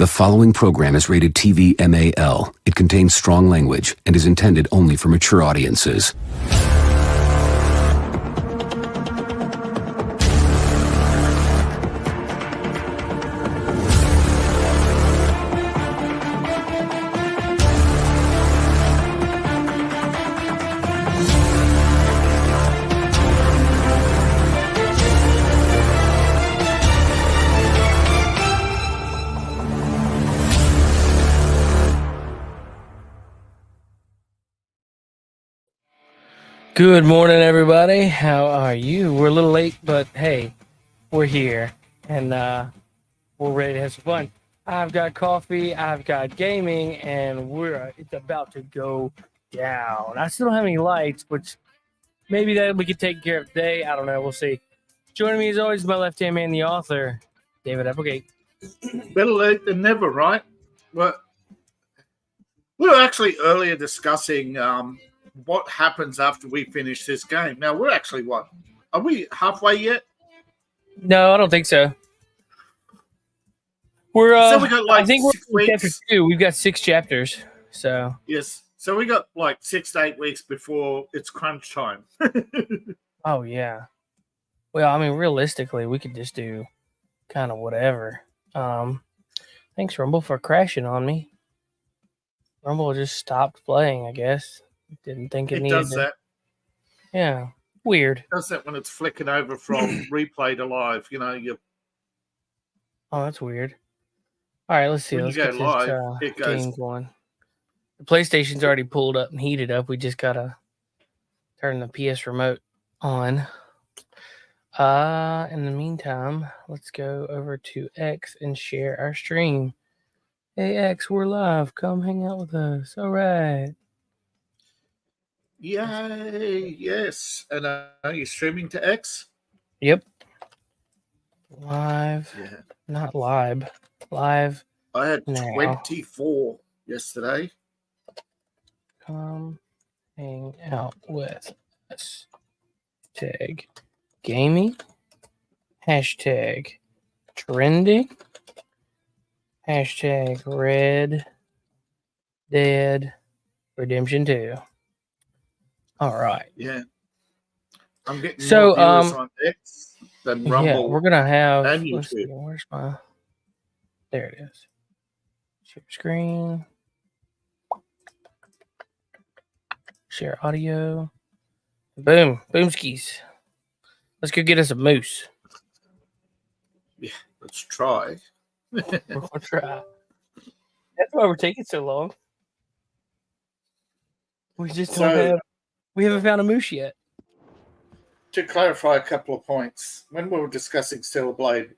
The following program is rated TV MAL. It contains strong language and is intended only for mature audiences. Good morning, everybody. How are you? We're a little late, but hey, we're here, and we're ready to have some fun. I've got coffee, I've got gaming, and it's about to go down. I still don't have any lights, which maybe that we could take care of today. I don't know. We'll see. Joining me, as always, is my left-hand man, the author, David Applegate. Better late than never, right? Well, we were actually earlier discussing what happens after we finish this game. Now, we're actually what? Are we halfway yet? No, I don't think so. We're so we got like I think 6 we're in weeks. chapter 2. We've got 6 chapters. So Yes. So we got like 6 to 8 weeks before it's crunch time. oh yeah. Well, I mean, realistically, we could just do kind of whatever. Thanks, Rumble, for crashing on me. Rumble just stopped playing, I guess. Didn't think it needed does that. Yeah. Weird. It does that when it's flicking over from replay to live. You know, Oh, that's weird. All right, let's see. When Let's you get go live, this it goes. game going. The PlayStation's already pulled up and heated up. We just got to turn the PS remote on. In the meantime, let's go over to X and share our stream. Hey, X, we're live. Come hang out with us. All right. Yay! Yes. And are you streaming to X? Yep. Live. Yeah. Not live. Live. I had now. 24 yesterday. Come hang out with us. Hashtag gaming. Hashtag trending. Hashtag Red Dead Redemption 2. All right. Yeah. I'm getting So, more viewers on X than Rumble. Yeah, we're going to have... and Let's see, YouTube. where's my... There it is. Share screen. Share audio. Boom. Boomskis. Let's go get us a moose. Yeah, let's try. We'll try. That's why we're taking so long. We just don't have... We haven't found a moose yet. To clarify a couple of points, when we were discussing Stellar Blade,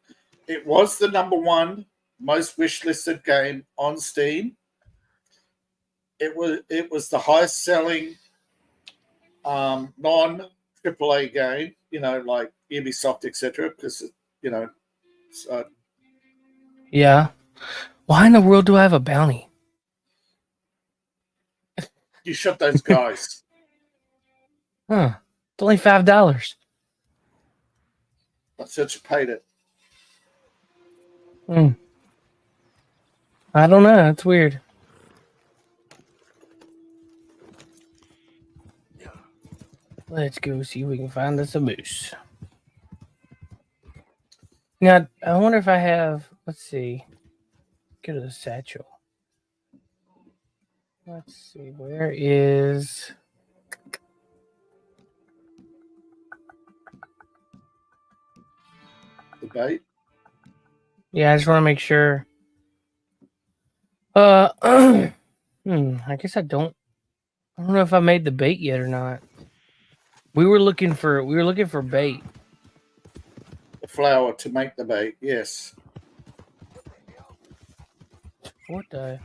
it was the #1 most wishlisted game on Steam. It was the highest selling non-AAA game, you know, like Ubisoft, etc. Because so Yeah. Why in the world do I have a bounty? you shot those guys. Huh. It's only $5. I said you paid it. I don't know. It's weird. Let's go see if we can find us a moose. Now, I wonder if I have... Let's see. Go to the satchel. Let's see. Where is... The bait. Yeah, I just want to make sure. I guess I don't know if I made the bait yet or not. We were looking for bait. The flour to make the bait, yes. What the?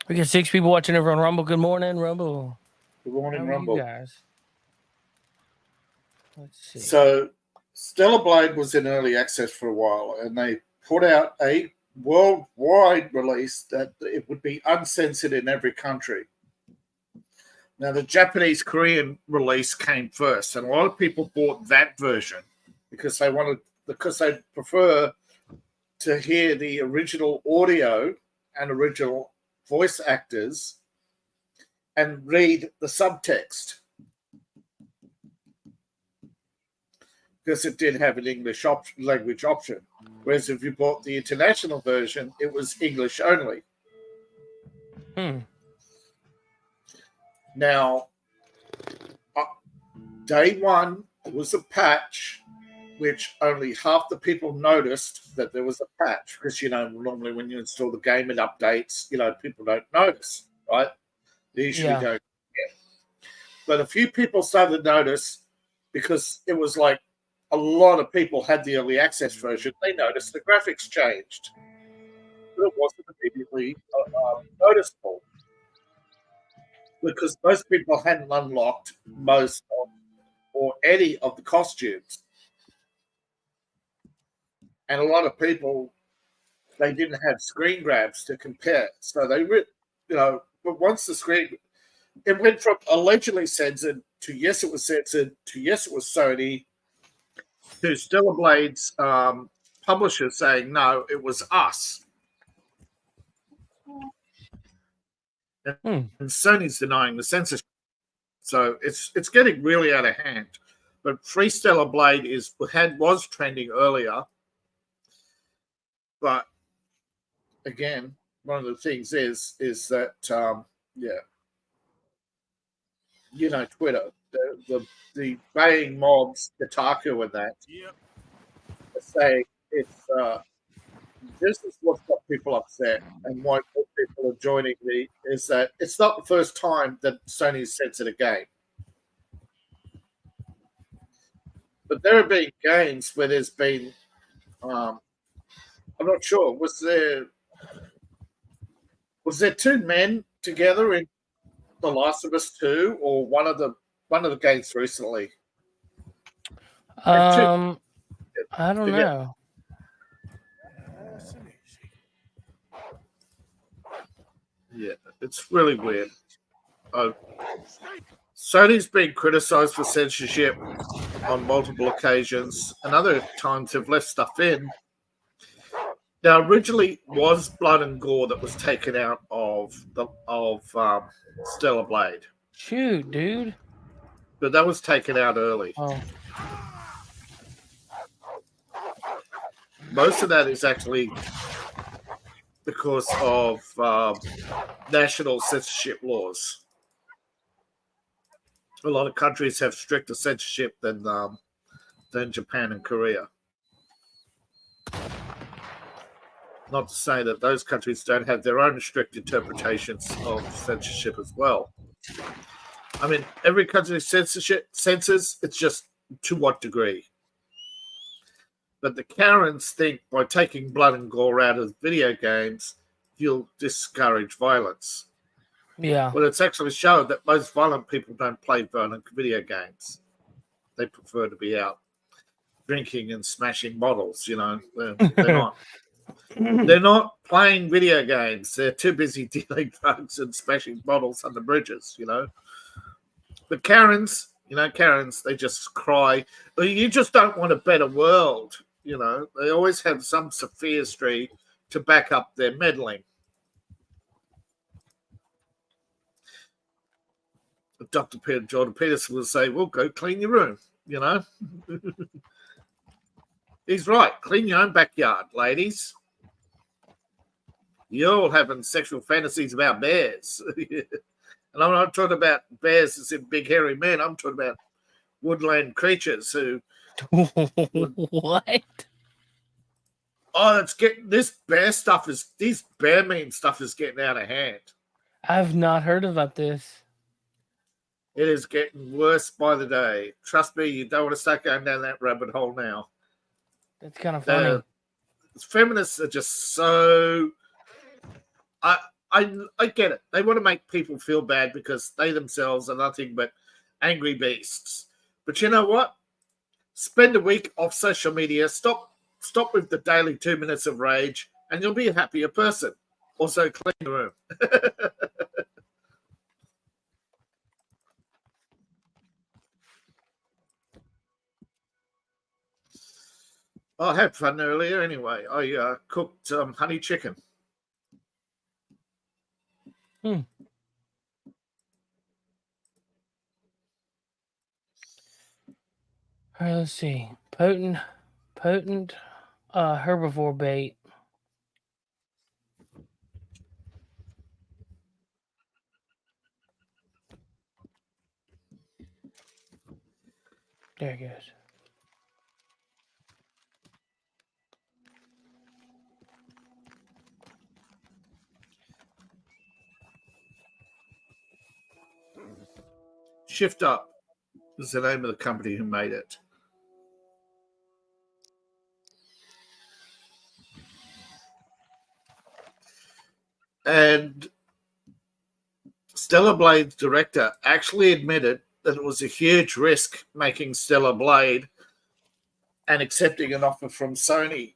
We got 6 people watching over on Rumble. Good morning, Rumble. Good morning, How are Rumble. you guys? Let's see. So, Stellar Blade was in early access for a while, and they put out a worldwide release that it would be uncensored in every country. Now, the Japanese-Korean release came first, and a lot of people bought that version because they prefer to hear the original audio and original voice actors and read the subtext, because it did have an English language option. Whereas if you bought the international version, it was English only. Now, day one, there was a patch which only half the people noticed that there was a patch, because, normally when you install the game, it updates, people don't notice, right? They usually don't. But a few people started to notice, because it was like a lot of people had the early access version. They noticed the graphics changed, but it wasn't immediately noticeable, because most people hadn't unlocked most of, or any of the costumes. And a lot of people, they didn't have screen grabs to compare. So they, but once the screen, it went from allegedly censored to yes, it was censored, to yes, it was Sony, to Stellar Blade's publisher saying, no, it was us. And Sony's denying the censorship. So it's getting really out of hand. But Free Stellar Blade was trending earlier. But again, one of the things is that Twitter, the baying mobs, Kotaku, and that say it's this is what's got people upset, and why people are joining is that it's not the first time that Sony's censored a game. But there have been games where there's been I'm not sure. Was there two men together in The Last of Us 2, or one of the games recently? I don't know. Yeah, it's really weird. Sony's been criticised for censorship on multiple occasions, and other times have left stuff in. Now, originally was blood and gore that was taken out of Stellar Blade. Shoot, dude. But that was taken out early. Oh. Most of that is actually because of national censorship laws. A lot of countries have stricter censorship than Japan and Korea. Not to say that those countries don't have their own strict interpretations of censorship as well. I mean, every country censors, it's just to what degree. But the Karens think by taking blood and gore out of video games, you'll discourage violence. Yeah. Well, it's actually shown that most violent people don't play violent video games. They prefer to be out drinking and smashing bottles, They're not. They're not playing video games. They're too busy dealing drugs and smashing bottles on the bridges, But Karens, they just cry. You just don't want a better world, They always have some sophistry to back up their meddling. Dr. Jordan Peterson will say, well, go clean your room, He's right. Clean your own backyard, ladies. You're all having sexual fantasies about bears. And I'm not talking about bears as in big hairy men. I'm talking about woodland creatures who... What? Oh, this bear meme stuff is getting out of hand. I've not heard about this. It is getting worse by the day. Trust me, you don't want to start going down that rabbit hole now. That's kind of funny. Feminists are just so... I get it. They want to make people feel bad because they themselves are nothing but angry beasts. But you know what? Spend a week off social media. Stop with the daily 2 minutes of rage, and you'll be a happier person. Also, clean the room. I had fun earlier anyway. I cooked honey chicken. All right, let's see. Potent herbivore bait. There it goes. Shift Up is the name of the company who made it. And Stellar Blade's director actually admitted that it was a huge risk making Stellar Blade and accepting an offer from Sony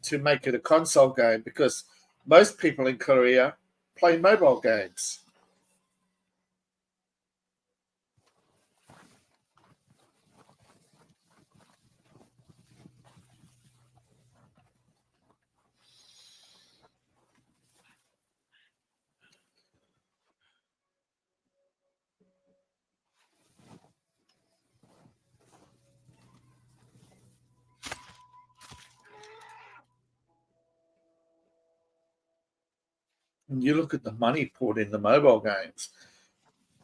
to make it a console game because most people in Korea play mobile games. And you look at the money poured in the mobile games.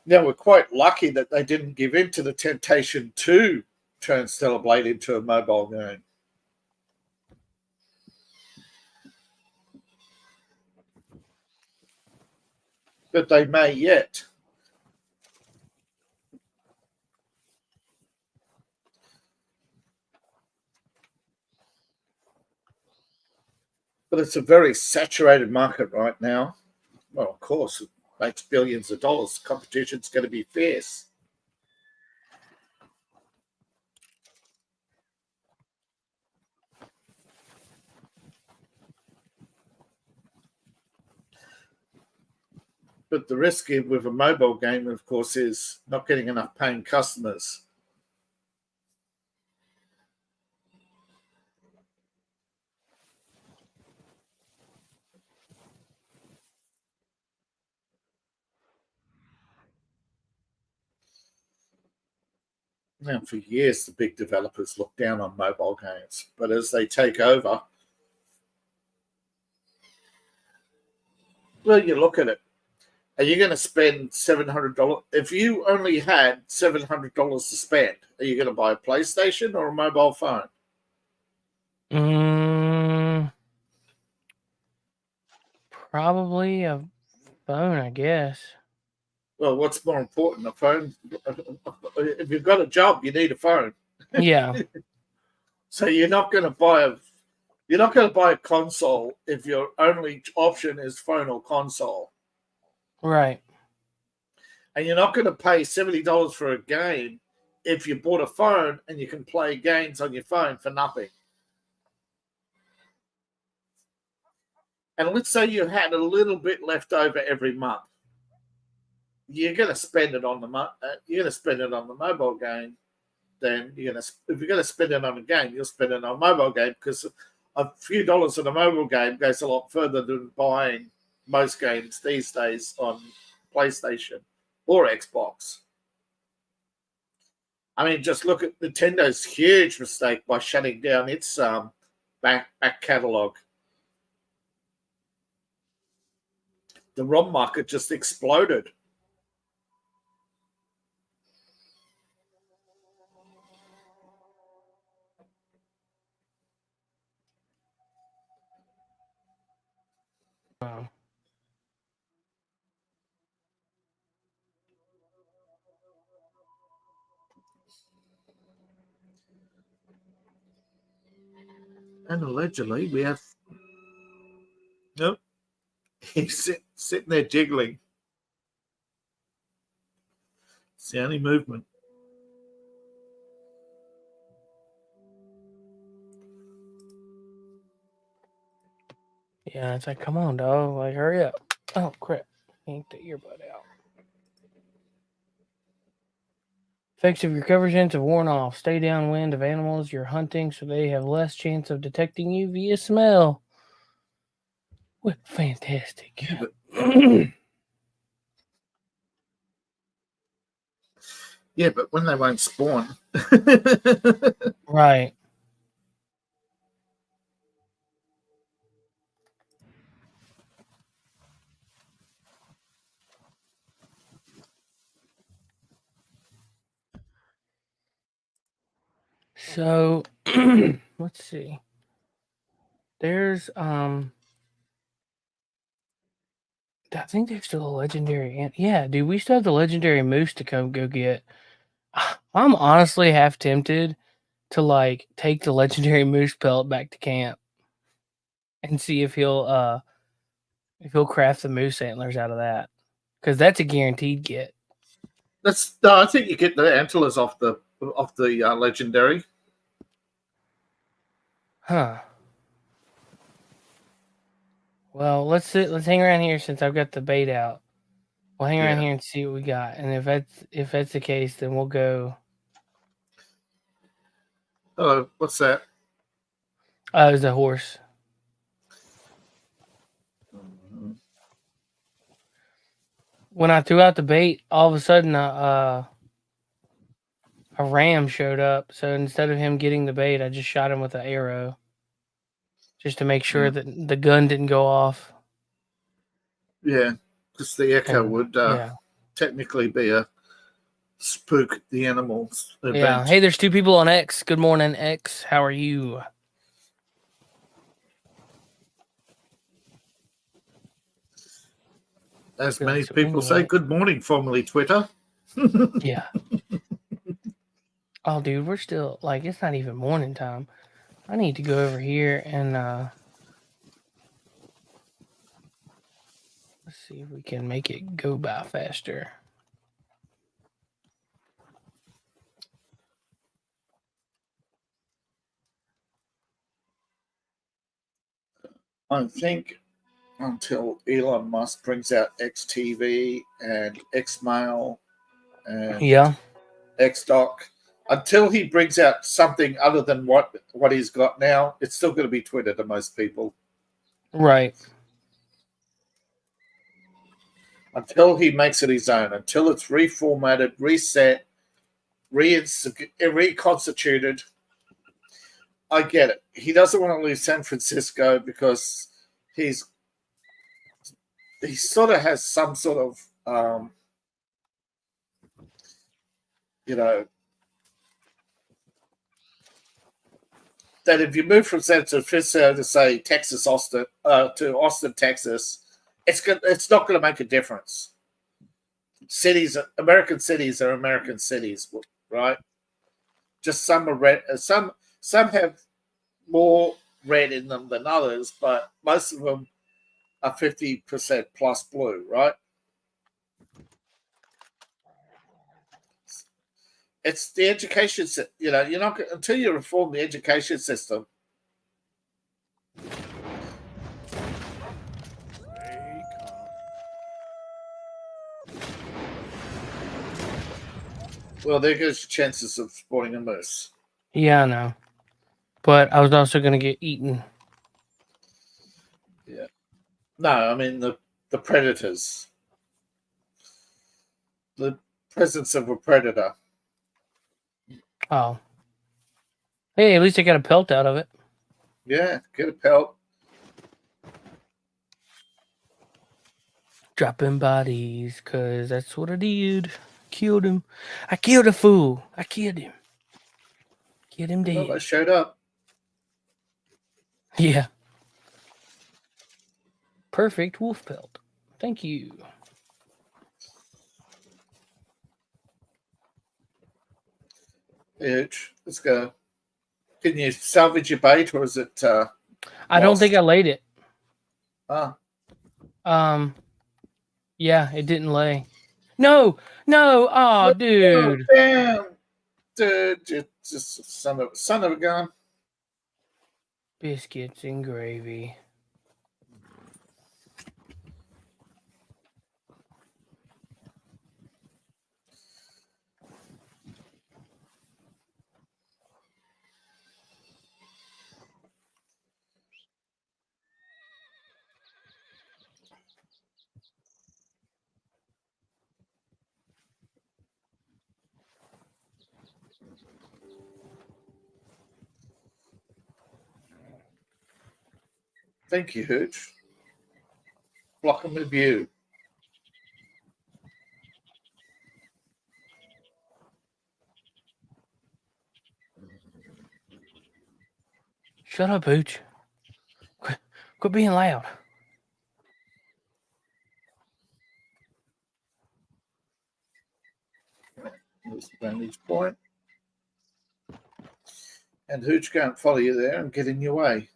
Now, we're quite lucky that they didn't give in to the temptation to turn Stellar Blade into a mobile game. But they may yet. But it's a very saturated market right now. Well, of course, it makes billions of dollars. Competition's going to be fierce. But the risk with a mobile game, of course, is not getting enough paying customers. Now, for years, the big developers look down on mobile games, but as they take over, well, you look at it. Are you going to spend $700? If you only had $700 to spend, are you going to buy a PlayStation or a mobile phone? Probably a phone, I guess. Well, what's more important, a phone? If you've got a job, you need a phone. Yeah. So you're not going to buy a console if your only option is phone or console. Right. And you're not going to pay $70 for a game if you bought a phone and you can play games on your phone for nothing. And let's say you had a little bit left over every month. You're going to spend it on the mobile game. Then if you're going to spend it on a game, you'll spend it on a mobile game because a few dollars on a mobile game goes a lot further than buying most games these days on PlayStation or Xbox. I mean, just look at Nintendo's huge mistake by shutting down its back catalog. The ROM market just exploded. Wow. And allegedly, we have nope. He's sitting there jiggling. It's the only movement. Yeah, it's like, come on, dog. Like, hurry up. Oh, crap. Yank the earbud out. Effects of your cover sense have worn off. Stay downwind of animals you're hunting so they have less chance of detecting you via smell. What fantastic. Yeah, but when they won't spawn. Right. So let's see. There's I think there's still a legendary yeah, dude, we still have the legendary moose to come go get. I'm honestly half tempted to like take the legendary moose pelt back to camp and see if he'll craft the moose antlers out of that. Because that's a guaranteed get. That's no, I think you get the antlers off the legendary. Huh. Well, let's hang around here since I've got the bait out. We'll hang around here and see what we got. And if that's the case, then we'll go. Oh, what's that? It was a horse. When I threw out the bait, all of a sudden a ram showed up. So instead of him getting the bait, I just shot him with an arrow, just to make sure that the gun didn't go off. Yeah, because the echo would technically be a spook the animals event. Yeah. Hey, there's 2 people on X. Good morning, X. How are you? As many people say, good morning, formerly Twitter. Yeah. Oh, dude, we're still, like, it's not even morning time. I need to go over here and, let's see if we can make it go by faster. I think until Elon Musk brings out XTV and Xmail and Xdoc, until he brings out something other than what he's got now, it's still going to be Twitter to most people. Right. Until he makes it his own, until it's reformatted, reset, reconstituted. I get it. He doesn't want to leave San Francisco because he sort of has some sort of that if you move from San Francisco to say Texas, Austin, to Austin, Texas, it's not going to make a difference. American cities are American cities, right? Just some are red. Some have more red in them than others, but most of them are 50% plus blue, right? It's the education. You're not until you reform the education system. Well, there goes your chances of spawning a moose. Yeah, I know. But I was also going to get eaten. Yeah. No, I mean the predators. The presence of a predator. Oh. Hey, at least I got a pelt out of it. Yeah, get a pelt. Dropping bodies, because that's what I did. Killed him. I killed a fool. I killed him. Get him dead. I showed up. Yeah. Perfect wolf pelt. Thank you. Huge. Let's go. Can you salvage your bait, or is it? I don't think I laid it. Ah. Yeah, it didn't lay. No. Oh, dude. Oh, damn. Dude, just son of a gun. Biscuits and gravy. Thank you, Hooch. Block them with view. Shut up, Hooch. Quit being loud. There's the vantage point. And Hooch can't follow you there and get in your way.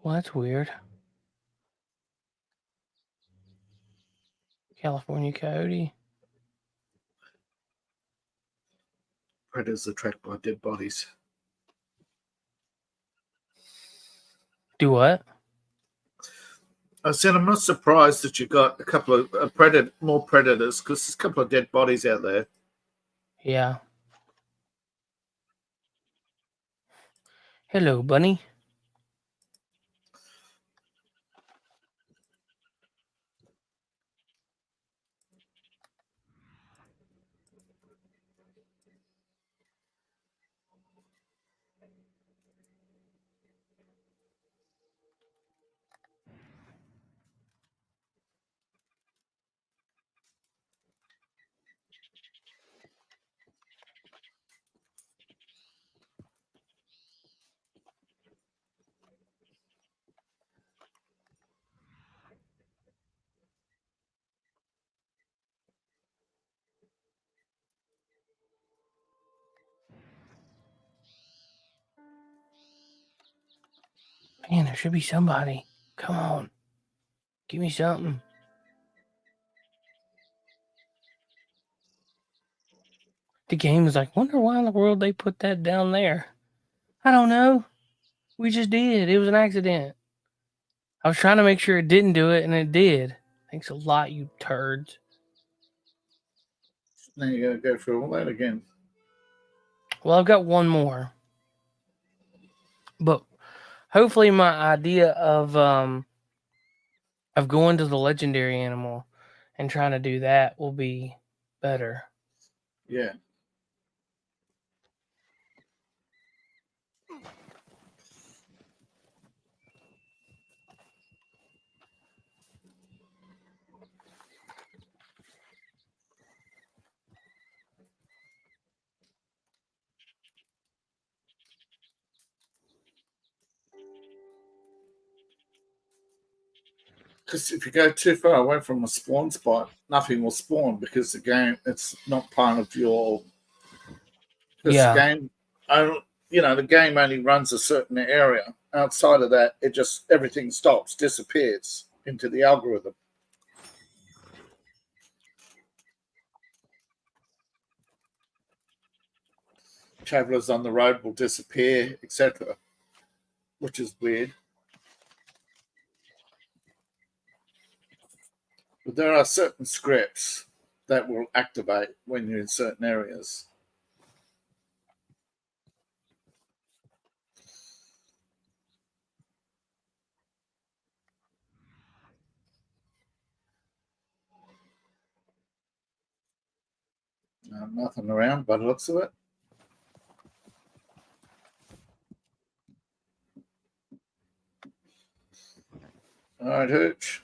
Well, that's weird. California coyote. Predators attracted by dead bodies. Do what? I said I'm not surprised that you got a couple of more predators because there's a couple of dead bodies out there. Yeah. Hello, bunny. Man, there should be somebody. Come on. Give me something. The game is like, wonder why in the world they put that down there. I don't know. We just did. It was an accident. I was trying to make sure it didn't do it, and it did. Thanks a lot, you turds. Now you got to go through all that again. Well, I've got one more. But hopefully my idea of going to the legendary animal and trying to do that will be better. Yeah. Because if you go too far away from a spawn spot, nothing will spawn because the game, it's not part of your. Because Yeah. the game, the game only runs a certain area. Outside of that, it just everything stops, disappears into the algorithm. Travelers on the road will disappear, etc., which is weird. But there are certain scripts that will activate when you're in certain areas. Nothing around by the looks of it. All right, Hooch.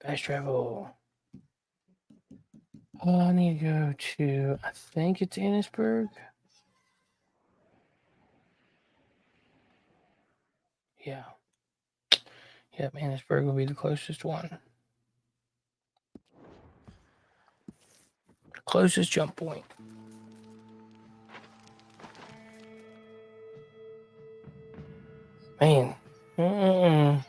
Fast travel. I need to go to, I think it's Annisburg. Yeah. Yep, Annisburg will be the closest one. Closest jump point. Man. Mm-mm.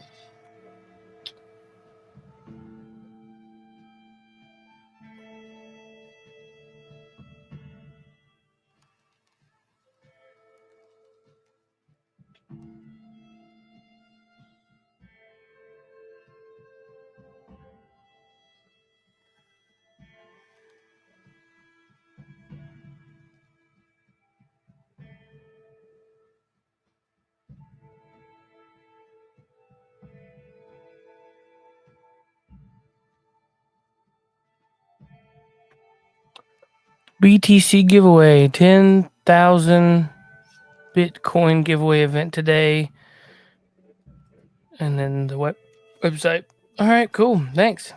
BTC giveaway, 10,000 Bitcoin giveaway event today. And then the website. All right, cool. Thanks.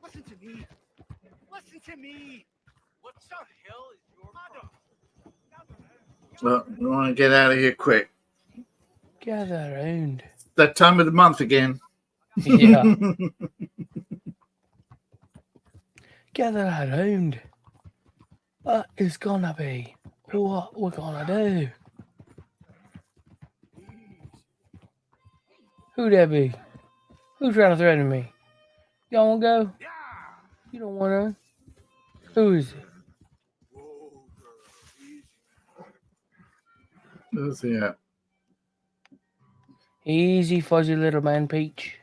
Listen to me. Listen to me. What the hell is your problem? Well, we want to get out of here quick. Gather around. That time of the month again. Yeah. Gather around. What is gonna be? What we're gonna do? Who that be? Who's trying to threaten me? Y'all wanna go? You don't wanna. Who is it? Who's he at? Easy, fuzzy little man, Peach.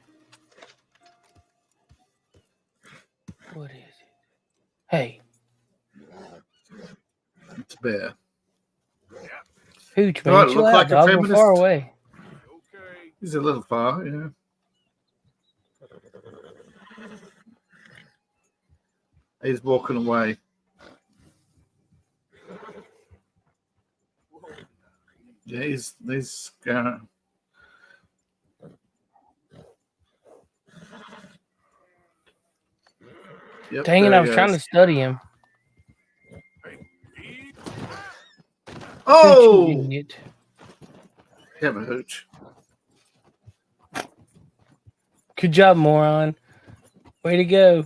What is it? Hey, It's Bear. Hooch, All man. right, Chill look out, like a dog. We're feminist. far away. He's a little far, yeah. He's walking away. Yeah, he's Yep, Dang it, there I he was trying goes. to study him. Oh! You idiot. Have a hooch. Good job, moron. Way to go.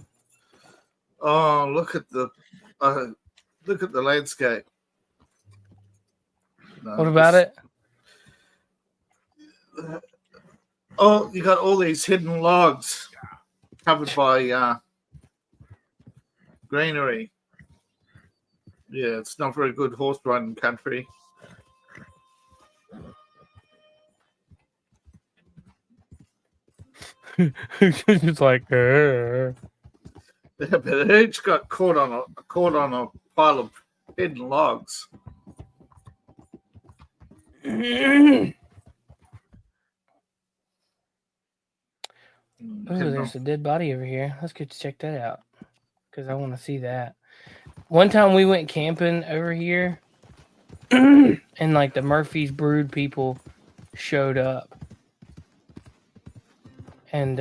Oh, look at the landscape. No, What about it? Oh, you got all these hidden logs covered by greenery. Yeah, it's not very good horse riding country. It's like, Yeah, but each got caught on a pile of hidden logs. Oh, there's a dead body over here. Let's go check that out because I want to see that. One time we went camping over here, and like the Murphy's Brood people showed up, and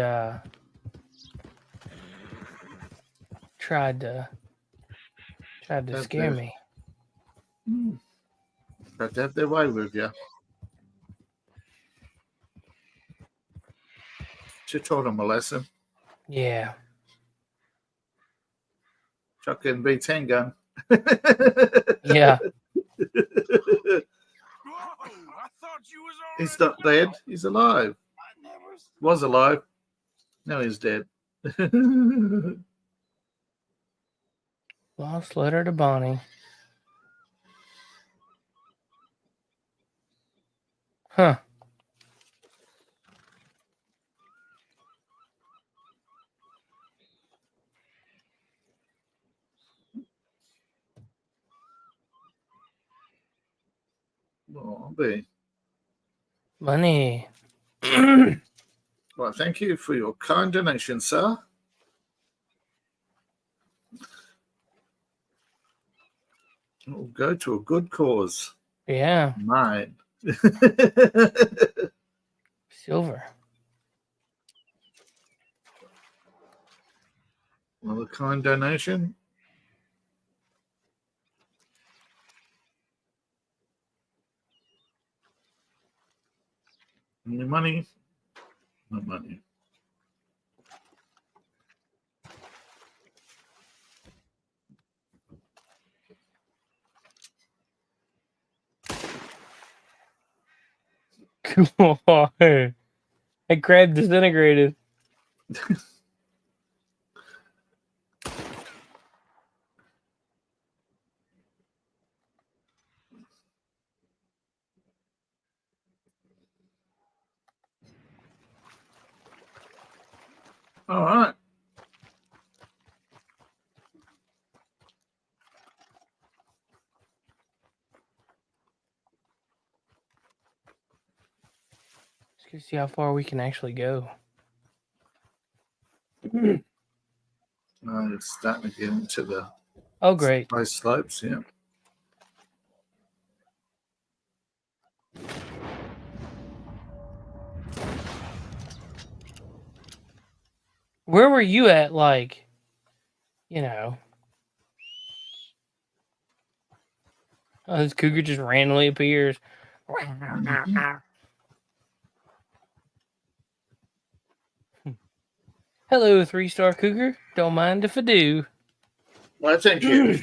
tried to scare me. Got to have their way with you. She taught them a lesson. Yeah. Shotgun beats handgun. Yeah. He's not dead. He's alive. Was alive. Now he's dead. Lost letter to Bonnie. Huh. Well, I'll be. Money. Well, thank you for your kind donation, sir. It will go to a good cause. Yeah. Mine. Silver. Well, a kind donation. money. No money. Come on. That crab disintegrated. All right. Let's go see how far we can actually go. It's starting to get into the Oh, great. high slopes, yeah. Where were you at, like, you know? Oh, this cougar just randomly appears. Hello, 3-star cougar. Don't mind if I do. Well, thank you.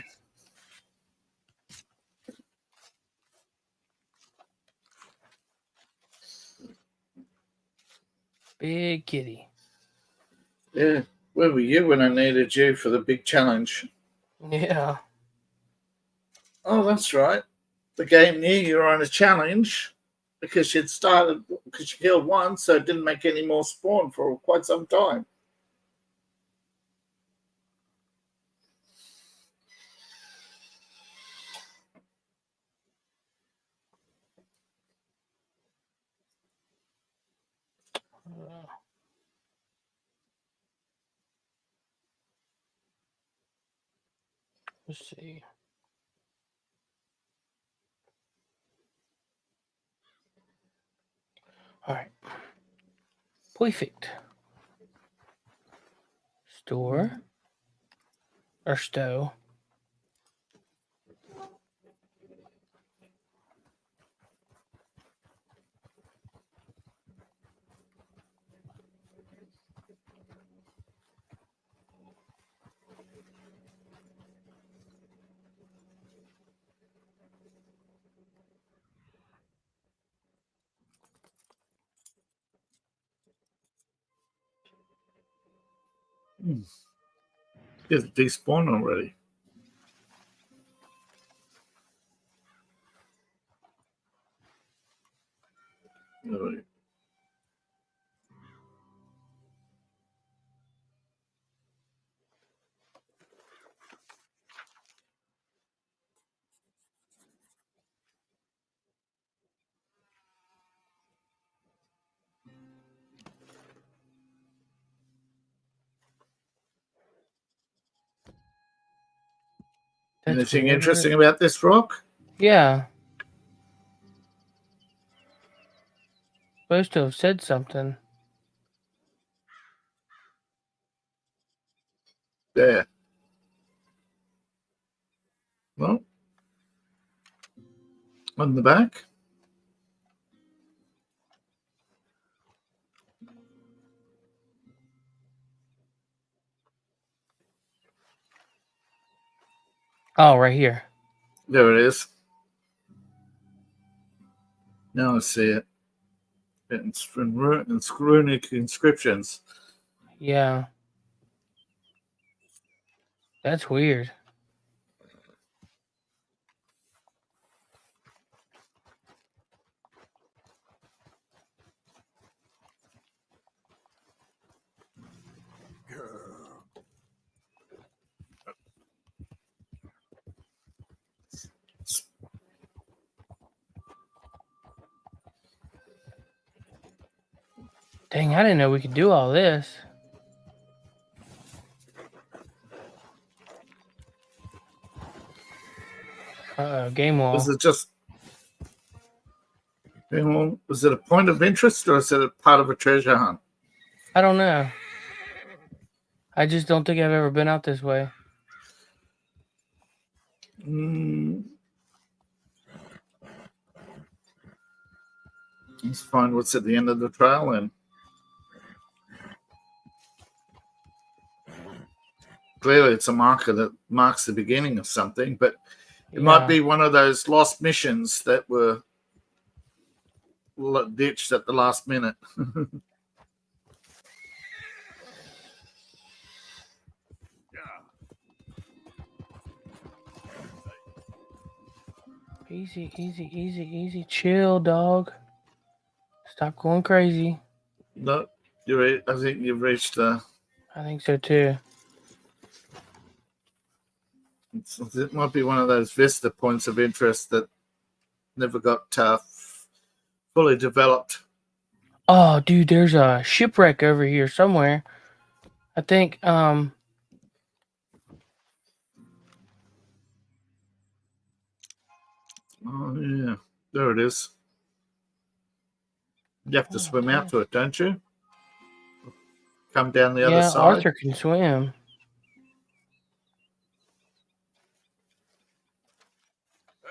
Big kitty. Yeah. Where were you when I needed you for the big challenge? Yeah. Oh, that's right. The game knew you were on a challenge because you killed one, so it didn't make any more spawn for quite some time. Let's see. All right. Perfect. Store. Or stow. It's despawned already. That's Anything weird. interesting about this rock? Yeah. Supposed to have said something. There. Well, on the back. Oh, right here. There it is. Now I see it. It's from runic inscriptions. Yeah. That's weird. Dang, I didn't know we could do all this. Uh-oh, game wall. Was it just... Was it a point of interest or is it a part of a treasure hunt? I don't know. I just don't think I've ever been out this way. Let's find what's at the end of the trail then. Clearly, it's a marker that marks the beginning of something, but it might be one of those lost missions that were ditched at the last minute. Easy. Chill, dog. Stop going crazy. No, I think you've reached I think so too. it might be one of those Vista points of interest that never got fully developed. Oh, dude, there's a shipwreck over here somewhere. I think, Oh, yeah. There it is. You have to swim out to it, don't you? Come down the other side. Yeah, Arthur can swim.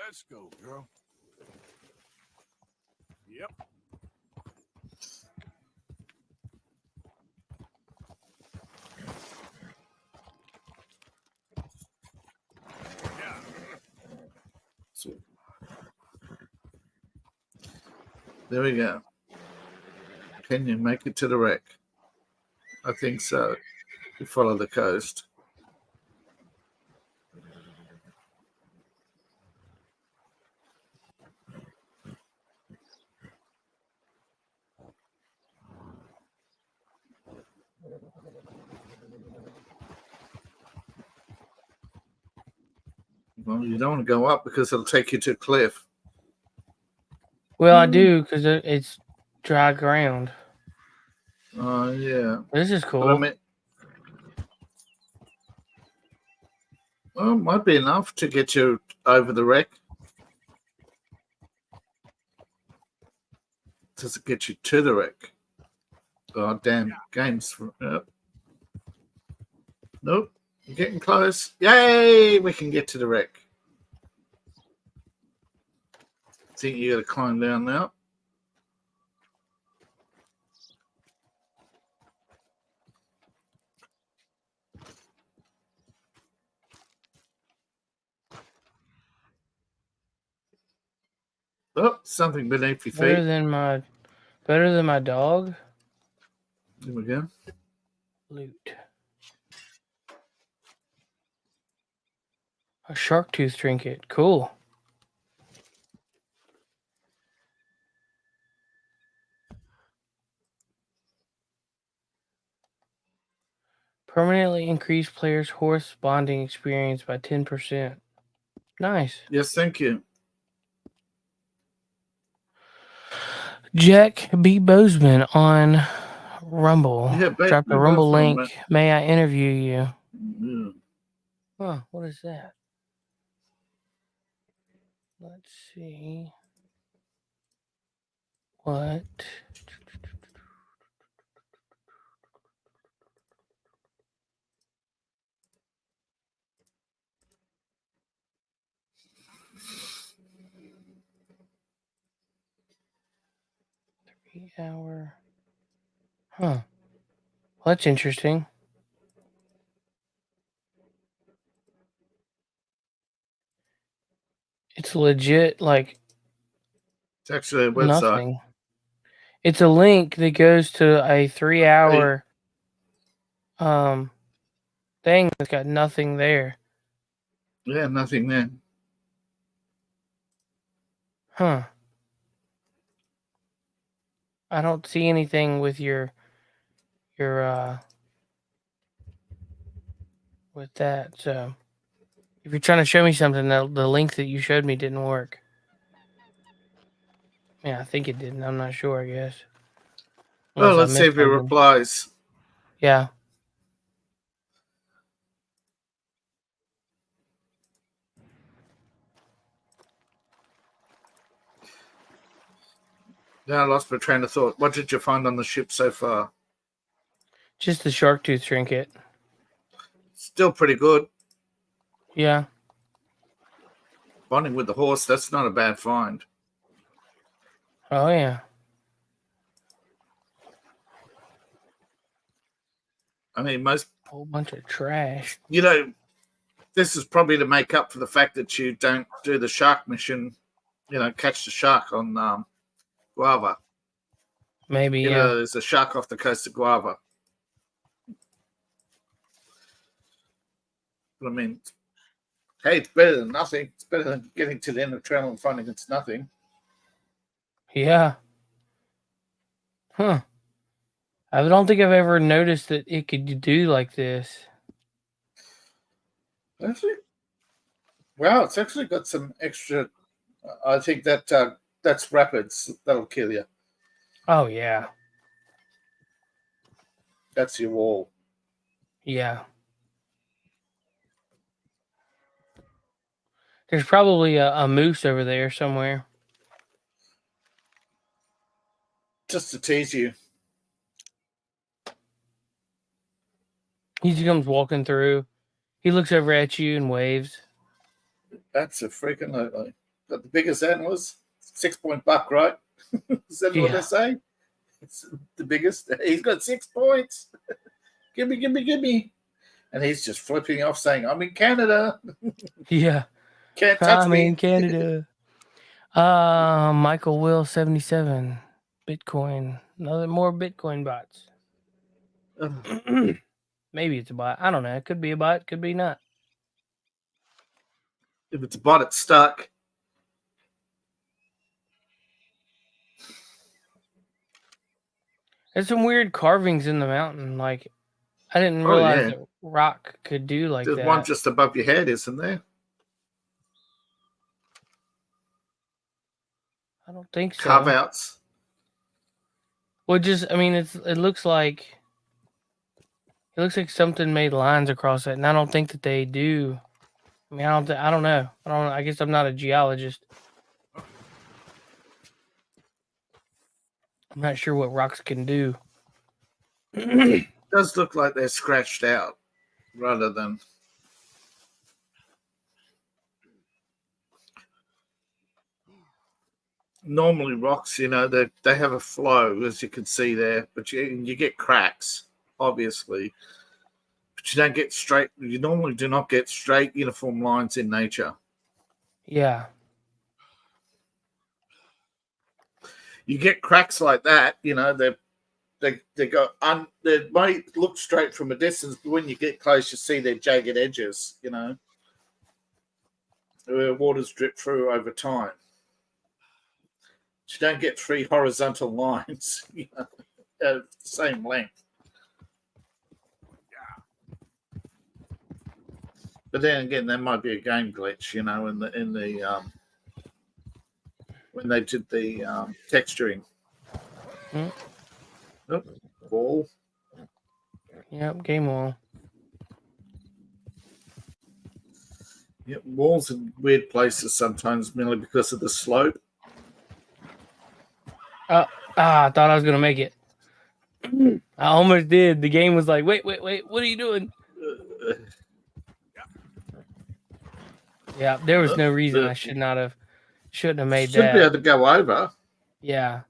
Let's go, girl. Yep. There we go. Can you make it to the wreck? I think so. You follow the coast. Well, you don't want to go up because it'll take you to a cliff. Well, I do because it's dry ground. Oh, yeah. This is cool. But I mean, well, it might be enough to get you over the wreck. Does it get you to the wreck? Oh, damn. Games. Nope. You're getting close. Yay! We can get to the wreck. Think you got to climb down now. Oh, something beneath your feet. Better than my dog. There we go. Loot. A shark tooth trinket. Cool. Permanently increase players' horse bonding experience by 10%. Nice. Yes, thank you. Jack B. Bozeman on Rumble. Yeah, Dropped a Rumble link. May I interview you? Yeah. Huh, what is that? Let's see. What? Hour. Huh. Well, that's interesting. It's legit, like, It's actually a website. nothing. It's a link that goes to a 3-hour thing that's got nothing there. Yeah, nothing there. Huh. I don't see anything with your with that. So if you're trying to show me something, the link that you showed me didn't work. Yeah, I think it didn't. I'm not sure, I guess. Well, let's see if it replies. Yeah. Now I lost my train of thought. What did you find on the ship so far? Just the shark tooth trinket. Still pretty good. Yeah. Bonding with the horse, that's not a bad find. Oh, yeah. I mean, most Whole bunch of trash. this is probably to make up for the fact that you don't do the shark mission. Catch the shark on Guava. Maybe, yeah. There's a shark off the coast of Guava. But I mean, hey, it's better than nothing. It's better than getting to the end of the trail and finding it's nothing. Yeah. Huh. I don't think I've ever noticed that it could do like this. Actually, wow, it's actually got some extra. I think that's rapids. That'll kill you. Oh, yeah. That's your wall. Yeah. There's probably a moose over there somewhere. Just to tease you. He just comes walking through. He looks over at you and waves. That's a freaking like got the biggest antlers. 6-point buck, right? Is that what they say? It's the biggest. He's got 6 points. Give me. And he's just flipping off saying, I'm in Canada. Yeah. Can't touch me. I'm in Canada. Michael Will 77. Bitcoin. More Bitcoin bots. Maybe it's a bot. I don't know. It could be a bot. Could be not. If it's a bot, it's stuck. There's some weird carvings in the mountain. Like, I didn't realize that rock could do like There's that. one just above your head, isn't there? I don't think so. Carve outs. Well, it looks like something made lines across it, and I don't think that they do. I mean, I don't know. I guess I'm not a geologist. I'm not sure what rocks can do. It does look like they're scratched out rather than. Normally rocks, they have a flow, as you can see there, but you get cracks, obviously. But you don't get straight. You normally do not get straight, uniform lines in nature. Yeah. You get cracks like that, they go they might look straight from a distance, but when you get close, you see their jagged edges, where waters drip through over time. You don't get 3 horizontal lines, the same length. But then again, there might be a game glitch, in the when they did the texturing. Oh, wall. Yep, game wall. Yep, walls in weird places sometimes, mainly because of the slope. I thought I was gonna make it. I almost did. The game was like, wait, what are you doing? Yeah, there was no reason I shouldn't have made that. Should be able to go over. Yeah.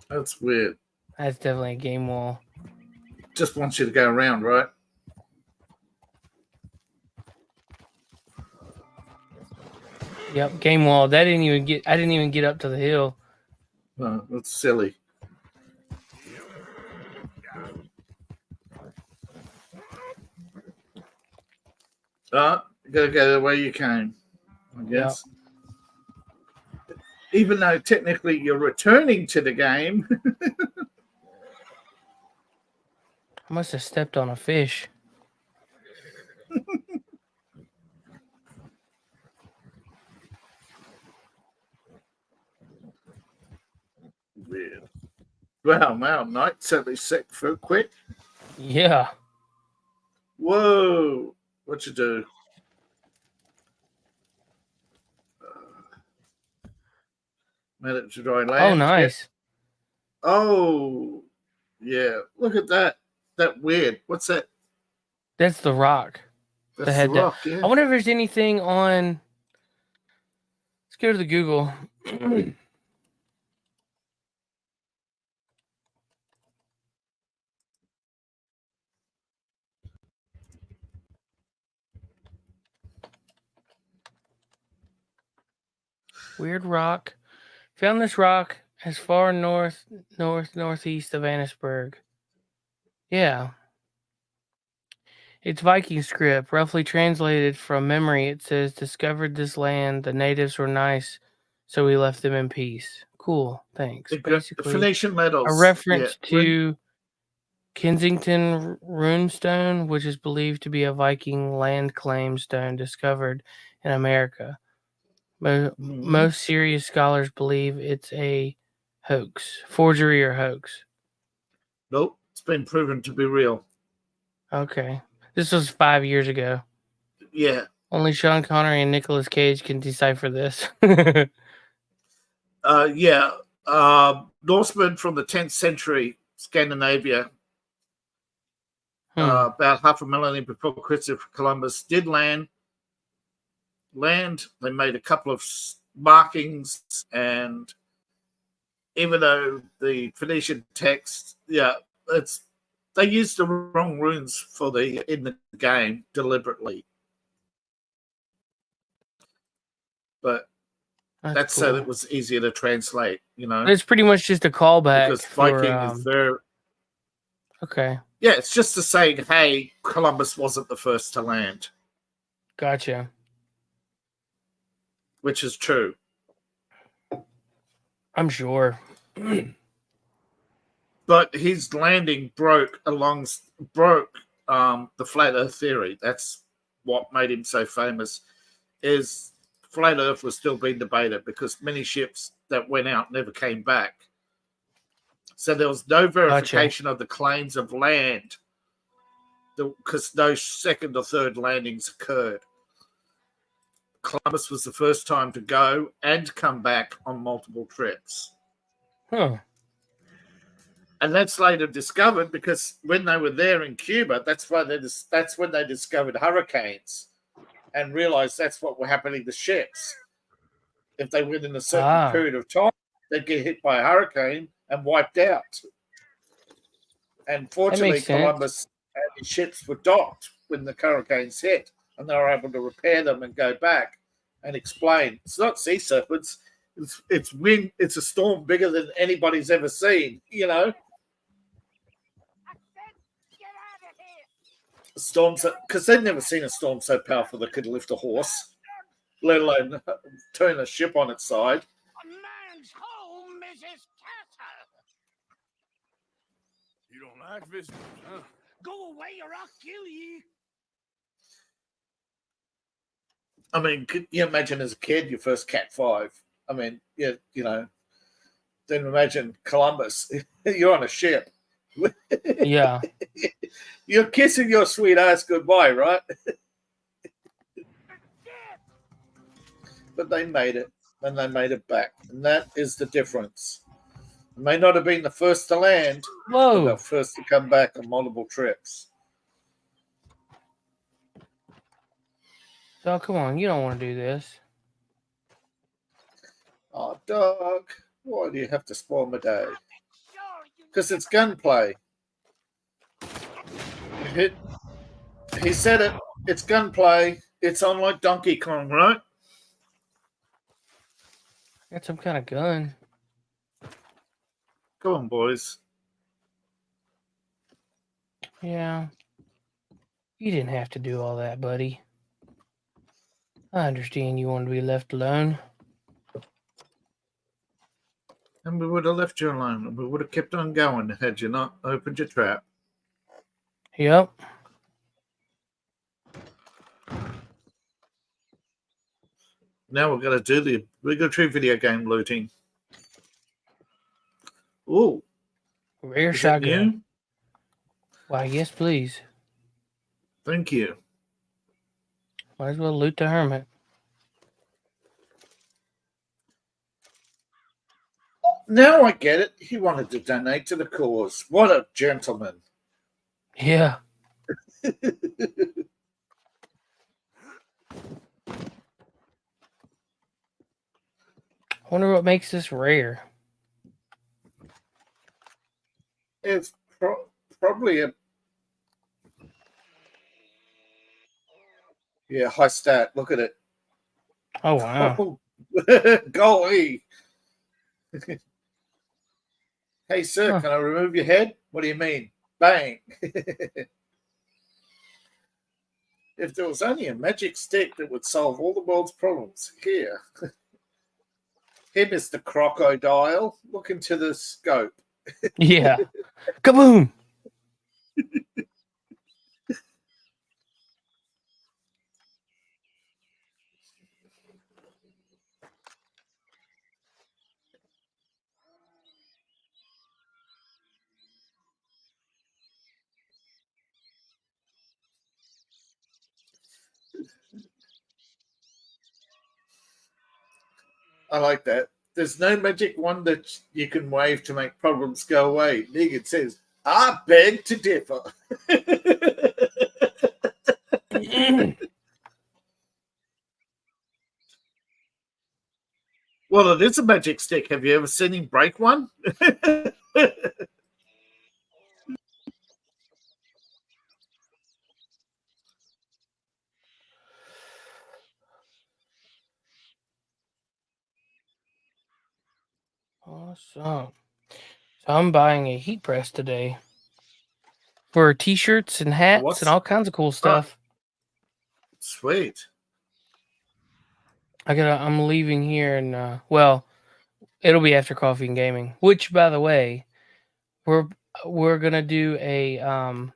That's weird. That's definitely a game wall. Just wants you to go around, right? Yep, game wall. I didn't even get up to the hill. Oh, that's silly. You gotta go the way you came, I guess. Yep. Even though technically you're returning to the game. I must have stepped on a fish. Weird. Wow, night suddenly set for quick. Yeah. Whoa. What you do? Made it to dry land. Oh, nice. Yeah. Oh, yeah. Look at that. That weird. What's that? That's the rock. That's the rock, yeah. I wonder if there's anything on. Let's go to the Google. Weird rock. Found this rock as far northeast of Annisburg. Yeah. It's Viking script. Roughly translated from memory, it says, discovered this land. The natives were nice, so we left them in peace. Cool. Thanks. Basically, Phoenician metals. a reference to Kensington runestone, which is believed to be a Viking land claim stone discovered in America. Most serious scholars believe it's a hoax, forgery or hoax. Nope, it's been proven to be real. Okay. This was 5 years ago. Yeah. Only Sean Connery and Nicolas Cage can decipher this. Yeah. Norsemen from the 10th century, Scandinavia, about half a millennium before Christopher Columbus did land. They made a couple of markings, and even though the Phoenician text, they used the wrong runes in the game deliberately. But that's cool. So it was easier to translate, It's pretty much just a callback. Because Viking is very... Okay. Yeah, it's just to say, hey, Columbus wasn't the first to land. Gotcha. Which is true. I'm sure. But his landing broke the flat Earth theory. That's what made him so famous. Is flat Earth was still being debated because many ships that went out never came back. So there was no verification of the claims of land because no second or third landings occurred. Columbus was the first time to go and come back on multiple trips. Huh. And that's later discovered because when they were there in Cuba, that's when they discovered hurricanes and realized that's what were happening to ships. If they went in a certain period of time, they'd get hit by a hurricane and wiped out. And fortunately, Columbus and his ships were docked when the hurricanes hit, and they were able to repair them and go back and explain. It's not sea serpents. It's wind. It's a storm bigger than anybody's ever seen, Storms, because they've never seen a storm so powerful that could lift a horse, let alone turn a ship on its side. A man's home is his castle. You don't like visitors, huh? Go away or I'll kill you. I mean, could you imagine as a kid your first Cat 5? I mean, then imagine Columbus. You're on a ship. Yeah. You're kissing your sweet ass goodbye, right? But they made it, and they made it back. And that is the difference. It may not have been the first to land, but the first to come back on multiple trips. So, come on, you don't want to do this. Oh, dog, why do you have to spoil my day? Because it's gunplay. He said it. It's gunplay. It's on like Donkey Kong, right? Got some kind of gun. Come on, boys. Yeah. You didn't have to do all that, buddy. I understand you want to be left alone. And we would have left you alone. And we would have kept on going had you not opened your trap. Yep. Now we're going to do the obligatory video game looting. Ooh. Rare shotgun. Why, yes, please. Thank you. Might as well loot the hermit. Now I get it. He wanted to donate to the cause. What a gentleman. Yeah. I wonder what makes this rare. It's probably a high stat. Look at it. Oh wow! Golly. Hey, sir, Huh. can I remove your head? What do you mean? Bang. If there was only a magic stick that would solve all the world's problems, here. Here, Mr. Crocodile, look into the scope. Yeah. Kaboom! I like that. There's no magic wand that you can wave to make problems go away. Negan says, I beg to differ. Well, it is a magic stick. Have you ever seen him break one? Awesome. So I'm buying a heat press today for t-shirts and hats and all kinds of cool stuff. Sweet. I'm leaving here and well, it'll be after coffee and gaming. Which, by the way, we're gonna do a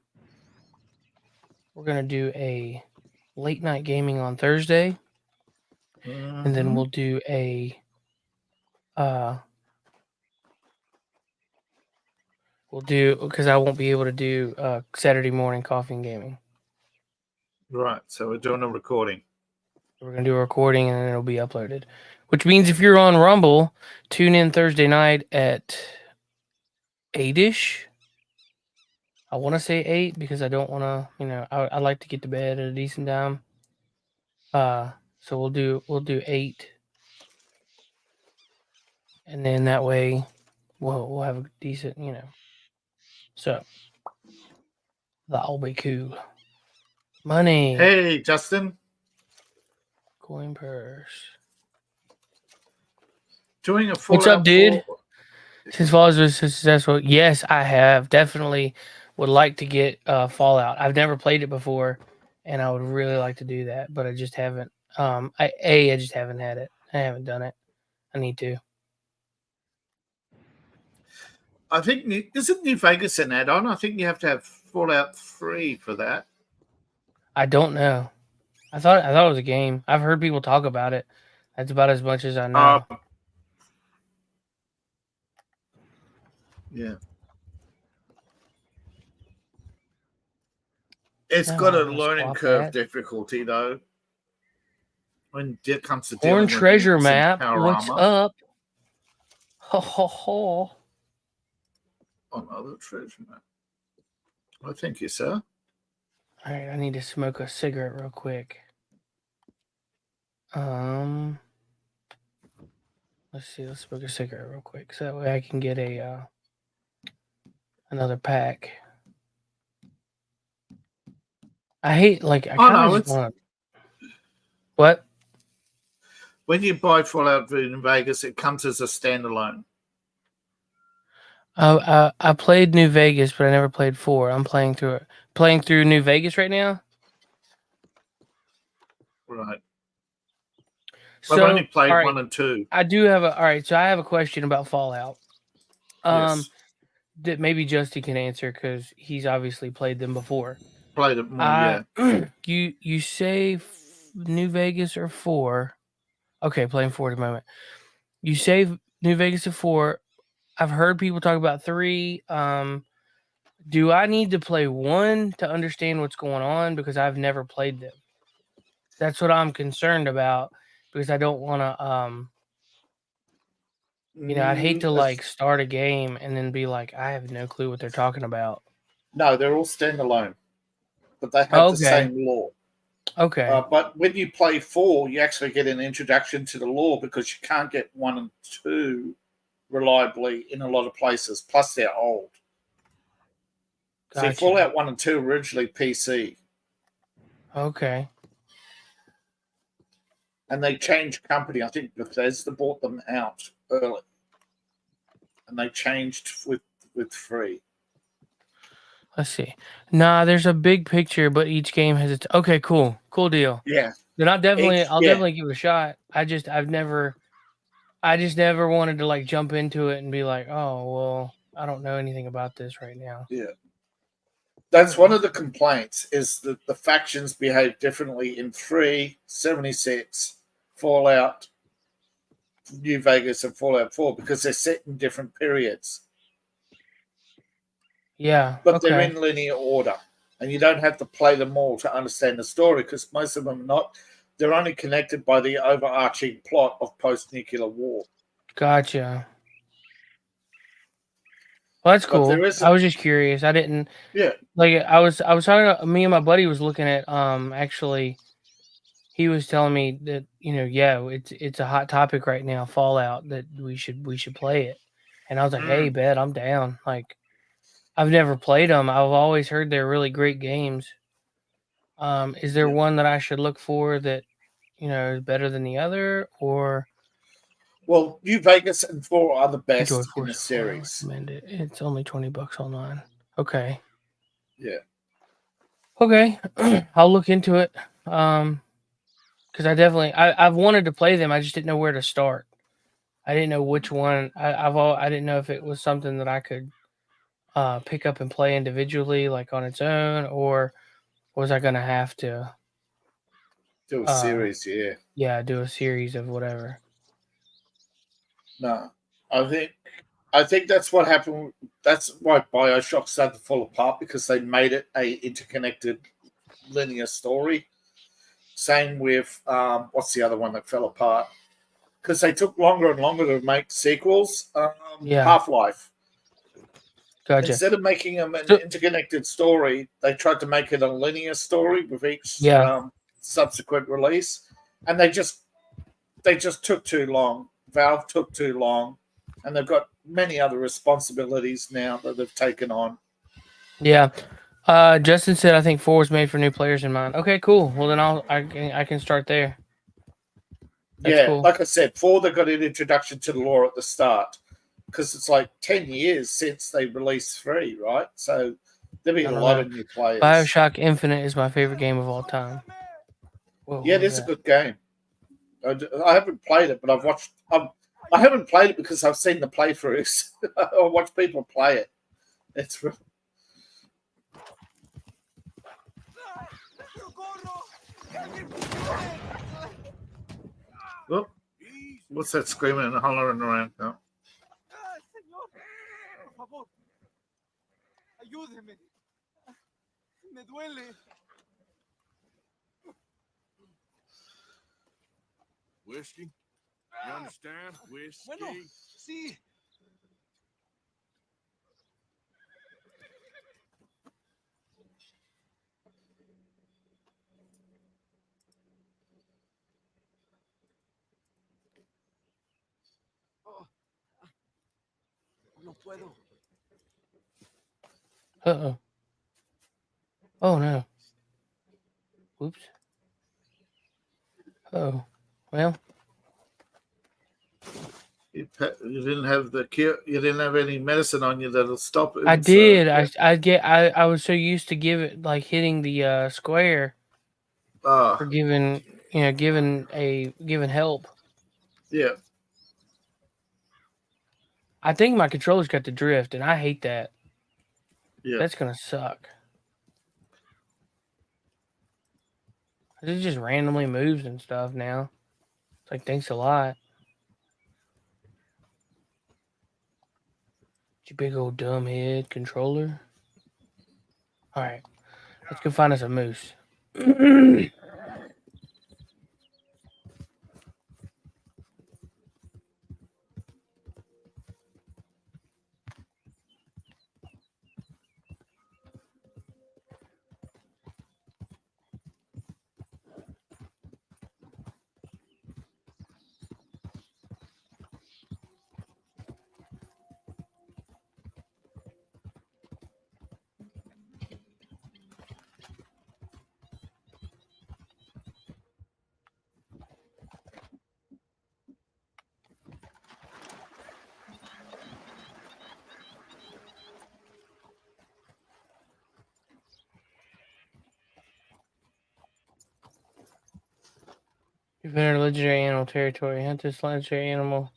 late night gaming on Thursday, and then we'll do a because I won't be able to do Saturday morning coffee and gaming. Right, so we're doing a recording. We're gonna do a recording and then it'll be uploaded. Which means if you're on Rumble, tune in Thursday night at 8-ish. I want to say 8 because I don't want to, I like to get to bed at a decent time. So we'll do 8, and then that way we'll have a decent, So that'll be cool. Money. Hey, Justin. Coin purse. Doing a Fallout What's up, dude? 4. Since Fallout was successful, yes, I have. Definitely would like to get Fallout. I've never played it before, and I would really like to do that, but I just haven't. I just haven't had it. I haven't done it. I need to. I think isn't New Vegas an add-on? I think you have to have Fallout 3 for that. I don't know. I thought it was a game. I've heard people talk about it. That's about as much as I know. Yeah. It's got a learning curve difficulty, though. When it comes to dealing with treasure map. What's up? Ho ho ho. Another treasure map. Well, thank you, sir. All right, I need to smoke a cigarette real quick. Let's see. Let's smoke a cigarette real quick, so that way I can get a another pack. I hate I kind of just want. What? When you buy Fallout in Vegas, it comes as a standalone. I played New Vegas, but I never played 4. I'm playing through New Vegas right now. Right. So, I've only played 1 and 2. I do have all right. So I have a question about Fallout. Yes. That maybe Justy can answer because he's obviously played them before. Played it more, yeah. You say New Vegas or 4? Okay, playing 4 at the moment. You say New Vegas or 4. I've heard people talk about 3. Do I need to play 1 to understand what's going on? Because I've never played them. That's what I'm concerned about because I don't want to. I'd hate to start a game and then be like, I have no clue what they're talking about. No, they're all standalone, but they have the same lore. Okay. But when you play 4, you actually get an introduction to the lore because you can't get 1 and 2 reliably in a lot of places. Plus, they're old. Gotcha. See, Fallout 1 and 2 originally PC. Okay. and they changed company. I think Bethesda bought them out early, and they changed with free. Let's see. Nah, there's a big picture, but each game has its. Okay, cool deal. Yeah. Then I'll Yeah. definitely give it a shot. I just never wanted to like jump into it and be like, oh well, I don't know anything about this right now. Yeah. That's one of the complaints, is that the factions behave differently in 3, 76, Fallout, New Vegas, and Fallout 4 because they're set in different periods. Yeah. But Okay. they're in linear order, and you don't have to play them all to understand the story because most of them are not. They're only connected by the overarching plot of post-nuclear war. Gotcha. Well, that's But cool. there is I was just curious. I didn't yeah. like. I was talking to me and my buddy was looking at actually. He was telling me that yeah, it's a hot topic right now, Fallout, that we should play it, and I was like, hey, bet I'm down. Like, I've never played them. I've always heard they're really great games. Is there one that I should look for that is better than the other, or? Well, New Vegas and 4 are the Enjoy best in the Force 4. I series. recommend it. It's only $20 online. Okay. Yeah. Okay. I'll look into it. Because I've wanted to play them. I just didn't know where to start. I didn't know which one. I didn't know if it was something that I could pick up and play individually, like on its own, or was I gonna have to Do a series, yeah. Yeah, do a series of whatever. No, I think that's what happened. That's why BioShock started to fall apart, because they made it a interconnected linear story. Same with what's the other one that fell apart? Because they took longer and longer to make sequels. Yeah. Half-Life. Gotcha. Instead of making them an interconnected story, they tried to make it a linear story with each subsequent release, and they just took too long. Valve took too long, and they've got many other responsibilities now that they've taken on. Yeah. Justin said, I think 4 was made for new players in mind. Okay, cool. Well, then I can start there. That's cool. Like I said, 4, they got an introduction to the lore at the start, because it's like 10 years since they released 3, right? So there'll be a lot of new players. BioShock Infinite is my favorite game of all time. Whoa, yeah, it is a good game. I haven't played it, but I've watched. I haven't played it because I've seen the playthroughs. I watch people play it. It's real. Oh, what's that screaming and hollering around now? Por favor, ayúdeme. Me duele. Whiskey? You understand? Whiskey? Bueno, sí. No puedo. Uh-oh. Oh, no. Whoops. Oh, well. You didn't have the cure. You didn't have any medicine on you that'll stop it. I did. Yeah. I was so used to hitting the square for giving help. Yeah. I think my controller's got the drift, and I hate that. Yeah. That's gonna suck. It just randomly moves and stuff now. It's like, thanks a lot. You big old dumb head controller. All right, let's go find us a moose. You've entered legendary animal territory. Hunt this legendary animal.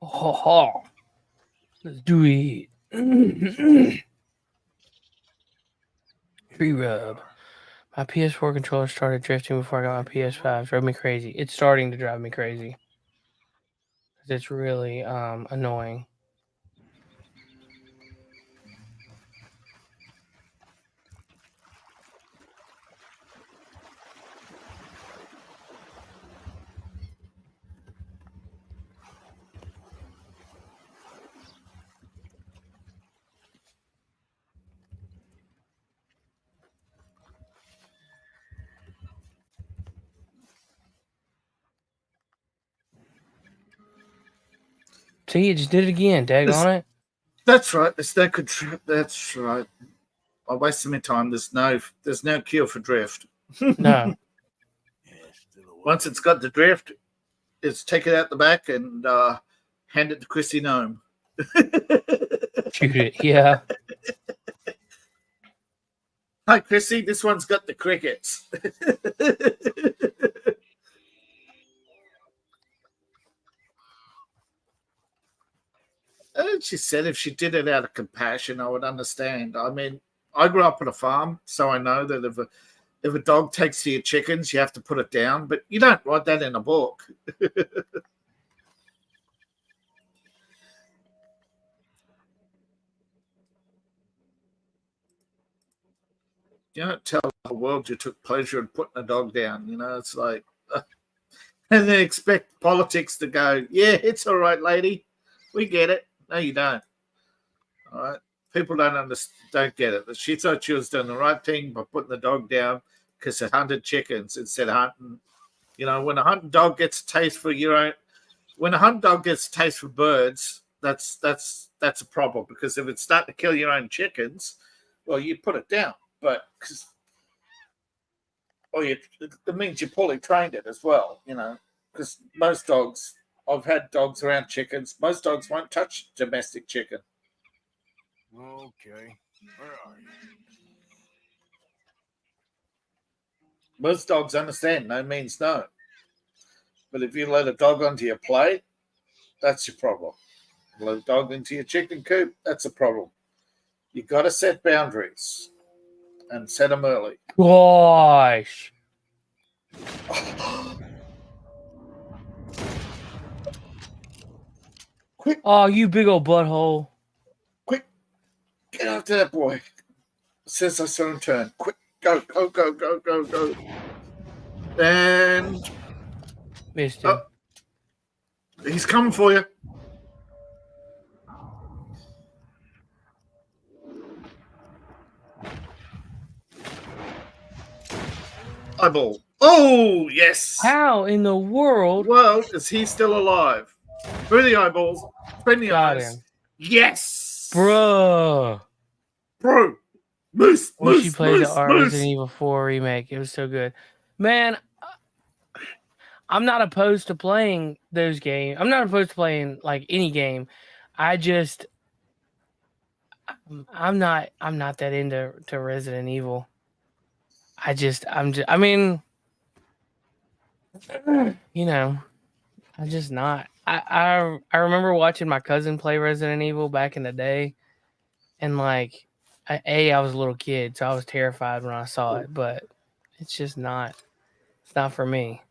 Oh, ho. Let's do it. Tree rub. My PS4 controller started drifting before I got my PS5. Drove me crazy. It's starting to drive me crazy. It's really annoying. See, it just did it again. Daggone it. That's right. There's no control. That's right. I wasted my time. There's no cure for drift. No. Once it's got the drift, it's take it out the back and hand it to Chrissy Gnome. Shoot it. Yeah. Hi, Chrissy. This one's got the crickets. And she said if she did it out of compassion, I would understand. I mean, I grew up on a farm, so I know that if a dog takes to your chickens, you have to put it down, but you don't write that in a book. You don't tell the world you took pleasure in putting a dog down. You know, it's like, and they expect politics to go, yeah, it's all right, lady. We get it. No, you don't. All right. People don't get it. She thought she was doing the right thing by putting the dog down because it hunted chickens instead of hunting. You know, when a hunting dog gets a taste for when a hunting dog gets a taste for birds, that's a problem, because if it's starting to kill your own chickens, well, you put it down. But it means you poorly trained it as well, you know, because most dogs, I've had dogs around chickens, most dogs won't touch domestic chicken. Okay. Where are you? Most dogs understand no means no. But if you let a dog onto your plate, that's your problem. Let a dog into your chicken coop, that's a problem. You got to set boundaries and set them early. Gosh. Quick, Oh, you big old butthole. quick, get after that boy. Says I saw him turn. Quick, go. And Missed him. he's coming for you. Eyeball. Oh, yes. How in the world? Well, is he still alive? Through the eyeballs. Between the Got eyes. him. Yes. Bruh. Bro. Moose. Wish you played the Resident Evil 4 remake. It was so good. Man, I'm not opposed to playing those games. I'm not opposed to playing like any game. I'm not that into Resident Evil. I mean, you know, I'm just not. I remember watching my cousin play Resident Evil back in the day, and like, I was a little kid, so I was terrified when I saw it. But it's just not. It's not for me.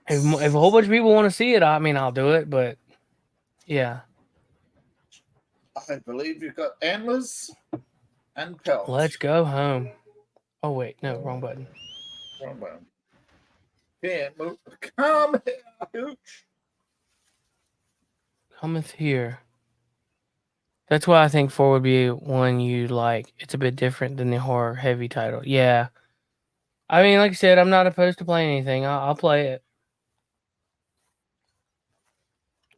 If a whole bunch of people want to see it, I mean, I'll do it. But yeah, I believe you've got antlers and pelts. let's go home. Oh wait, no, wrong button. Wrong button. Yeah, move. Come here, Hooch. Cometh here. That's why I think 4 would be one you like. It's a bit different than the horror heavy title. Yeah. I mean, like I said, I'm not opposed to playing anything. I'll play it.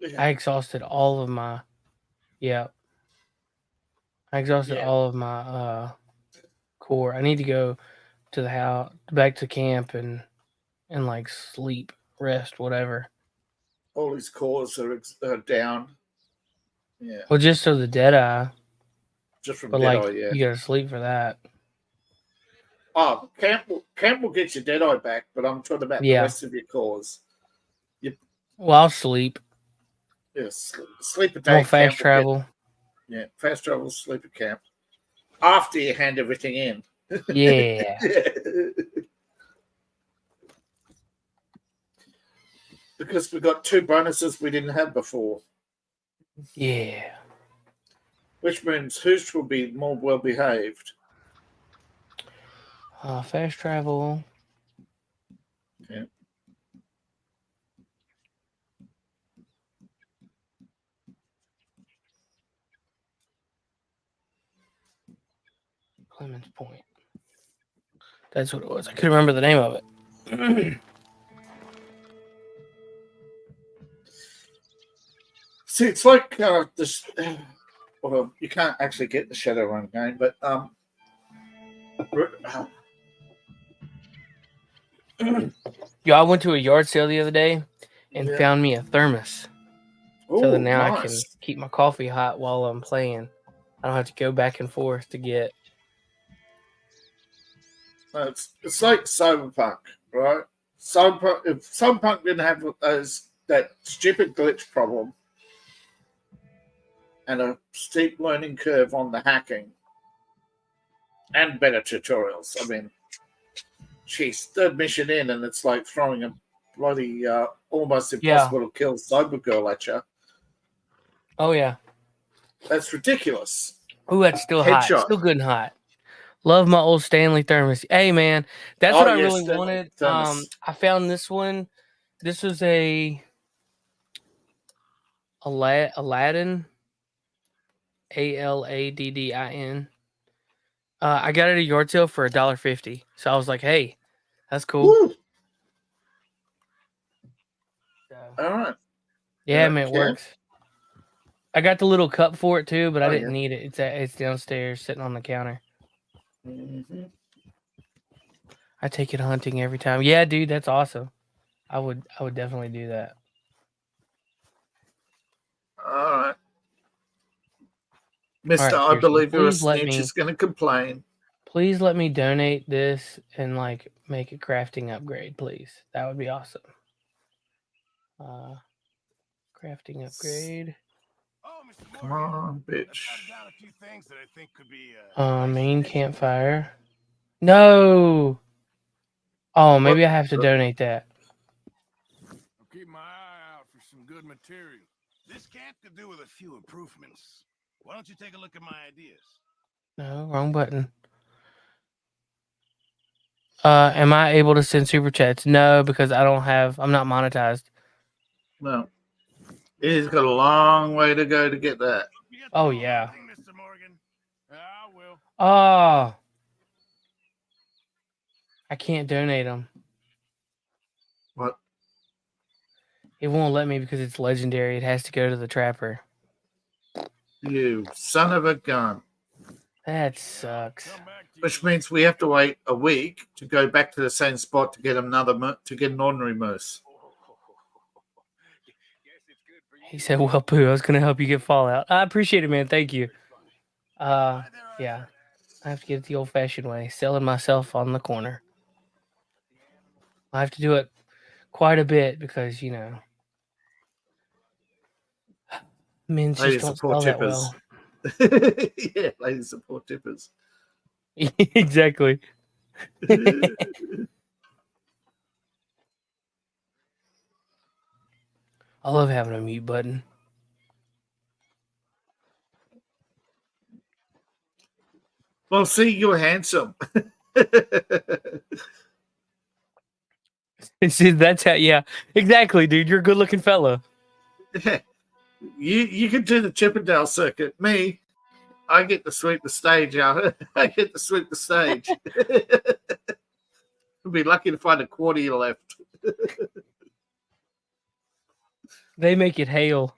Yeah. I exhausted all of my. Yeah. I exhausted all of my core. I need to go to the house, back to camp, and like sleep, rest, whatever. All his cores are down. Yeah. Well, just so the dead eye. Just from But Dead like, Eye, yeah. you gotta sleep for that. Oh, camp will get your dead eye back, but I'm talking about the Yeah. rest of your cores. Well, I'll sleep. Yes, sleep at I'm on day fast camp. travel. Fast travel, sleep at camp. After you hand everything in. Yeah. Yeah. Because we got 2 bonuses we didn't have before, Yeah. which means Hoosh will be more well behaved. Fast travel. Yeah. Clemens Point. That's what it was. I couldn't remember the name of it. See, it's like this. Well, you can't actually get the Shadowrun game, but Yo, I went to a yard sale the other day and yeah. found me a thermos. So Oh, that now I can nice. keep my coffee hot while I'm playing. I don't have to go back and forth to get. It's like Cyberpunk, right? If Cyberpunk didn't have that stupid glitch problem and a steep learning curve on the hacking and better tutorials, I mean, geez, third mission in and it's like throwing a bloody almost impossible to kill Cybergirl at you. Oh yeah. That's ridiculous. Oh, that's still hot. Headshot. Still good and hot. Love my old Stanley thermos. Hey man, that's what I yes, really Stanley wanted. thermos. I found this one. This was Aladdin. Aladdin. I got it at yard sale for $1.50. So I was like, hey, that's cool. Woo. So, All right. yeah, man, it Okay. works. I got the little cup for it too, but I didn't yeah. need it. It's downstairs sitting on the counter. Mm-hmm. I take it hunting every time. Yeah, dude, that's awesome. I would definitely do that. All right. All Mister, right, I Pearson, believe you're a please let snitch me is going to complain. please let me donate this and like make a crafting upgrade, please. That would be awesome. Crafting upgrade. Oh, Mr. Come Morgan. on, I've bitch. jotted down a few things that I think could be Main nice campfire. No. Oh, maybe What? I have to donate that. I'll keep my eye out for some good material. This camp could do with a few improvements. Why don't you take a look at my ideas? No, wrong button. Am I able to send super chats? No, because I'm not monetized. No. He's got a long way to go to get that. Oh yeah. Mr. Morgan. I will. Oh. I can't donate them. What? It won't let me because it's legendary. It has to go to the trapper. You son of a gun. That sucks. Which means we have to wait a week to go back to the same spot to get an ordinary moose. He said, well, Pooh, I was going to help you get Fallout. I appreciate it, man. Thank you. Yeah. I have to get it the old-fashioned way. Selling myself on the corner. I have to do it quite a bit because, men just don't sell that well. Yeah, ladies support tippers. Exactly. I love having a mute button. Well, see, you're handsome. See, that's how. Yeah, exactly, dude. You're a good-looking fella. You can do the Chippendale circuit. Me, I get to sweep the stage out. I get to sweep the stage. I'll be lucky to find a quarter left. They make it hail.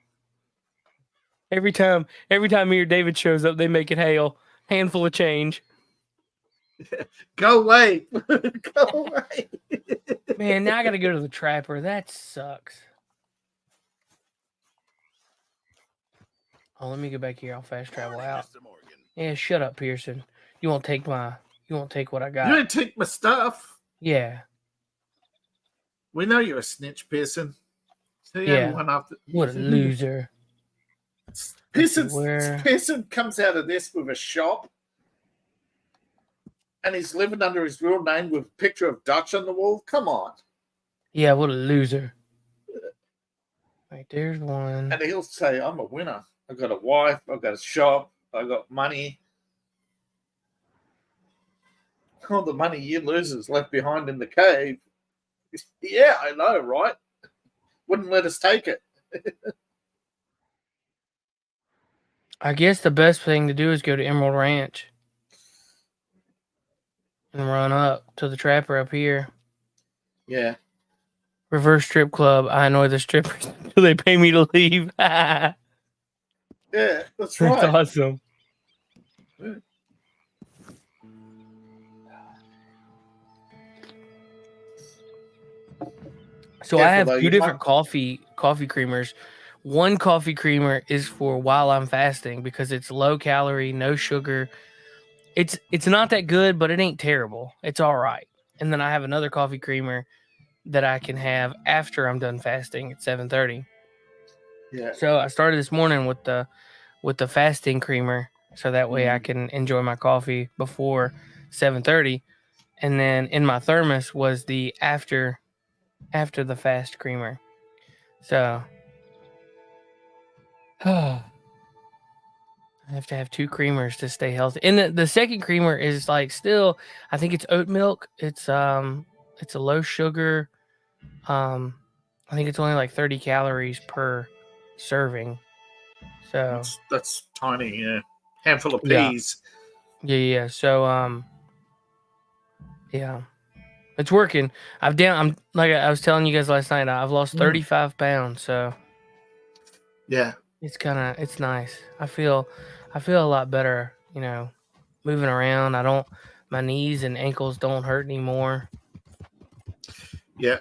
Every time me or David shows up, they make it hail. Handful of change. Go away. Go away. Man, now I gotta go to the trapper. That sucks. Oh, let me go back here. I'll fast travel out. Yeah, shut up, Pearson. You won't take my You won't take what I You got. don't take my stuff. Yeah. We know you're a snitch, Pearson. See Yeah. everyone after. What a loser. Pearson comes out of this with a shop, and he's living under his real name with a picture of Dutch on the wall. Come on. Yeah, what a loser. Right, there's one. And he'll say, I'm a winner. I've got a wife, I've got a shop, I've got money. All the money you losers left behind in the cave. Yeah, I know, right? Wouldn't let us take it. I guess the best thing to do is go to Emerald Ranch and run up to the trapper up here. Yeah. Reverse strip club. I annoy the strippers until they pay me to leave. Yeah, that's right. That's awesome. Yeah. So Careful, I have though, two you different might- coffee creamers. One coffee creamer is for while I'm fasting because it's low calorie, no sugar. It's not that good, but it ain't terrible. It's all right. And then I have another coffee creamer that I can have after I'm done fasting at 7:30. Yeah. So I started this morning with the fasting creamer, so that way I can enjoy my coffee before 7:30. And then in my thermos was the after the fast creamer. So I have to have two creamers to stay healthy. And the second creamer is like still, I think it's oat milk. It's a low sugar. I think it's only like 30 calories per serving. So That's tiny, yeah. Handful of Yeah. peas. yeah. So yeah. It's working. I'm like I was telling you guys last night, I've lost 35 pounds, so Yeah. it's nice. I feel a lot better, moving around. My knees and ankles don't hurt anymore. Yeah.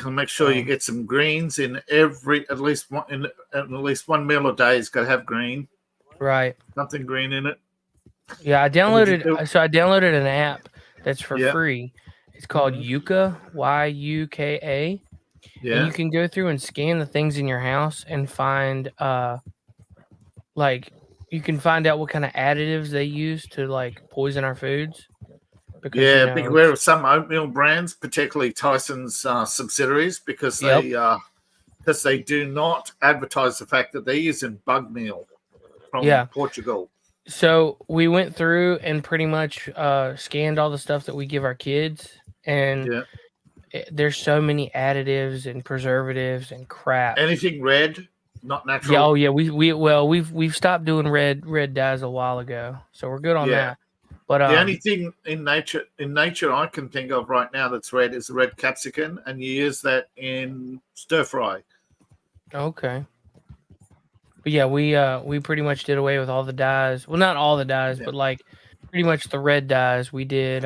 Make sure you get some greens in at least one meal a day. Has got to have green. Right. Something green in it. Yeah, I downloaded an app that's for Yeah. free. It's called Yuka, Yuka. Yeah. And you can go through and scan the things in your house and find like you can find out what kind of additives they use to like poison our foods. Because be aware of some oatmeal brands, particularly Tyson's subsidiaries, because they do not advertise the fact that they're using bug meal from Portugal. So we went through and pretty much scanned all the stuff that we give our kids, and there's so many additives and preservatives and crap. Anything red, not natural. Yeah, we've stopped doing red dyes a while ago, so we're good on that. But the only thing in nature I can think of right now that's red is the red capsicum, and you use that in stir fry. Okay. But yeah, we pretty much did away with all the dyes. Well, not all the dyes, but like pretty much the red dyes we did.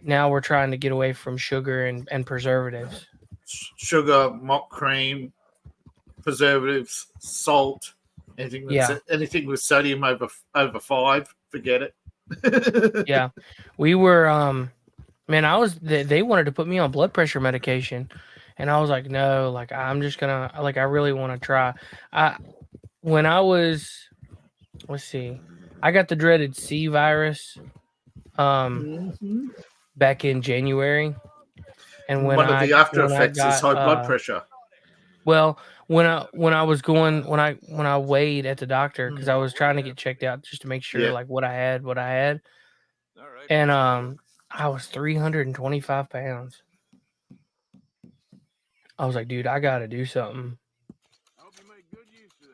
Now we're trying to get away from sugar and preservatives. Sugar, mock cream, preservatives, salt, anything with sodium over 5, forget it. Yeah, we were man, they wanted to put me on blood pressure medication, and I was like, no, like I'm just gonna I really want to try. When I was, let's see, I got the dreaded C virus back in January, and when one of the after effects is high blood pressure. Well, when I weighed at the doctor, because I was trying to get checked out just to make sure like what I had, and I was 325 pounds. I was like, dude, I gotta do something. I hope you make good use of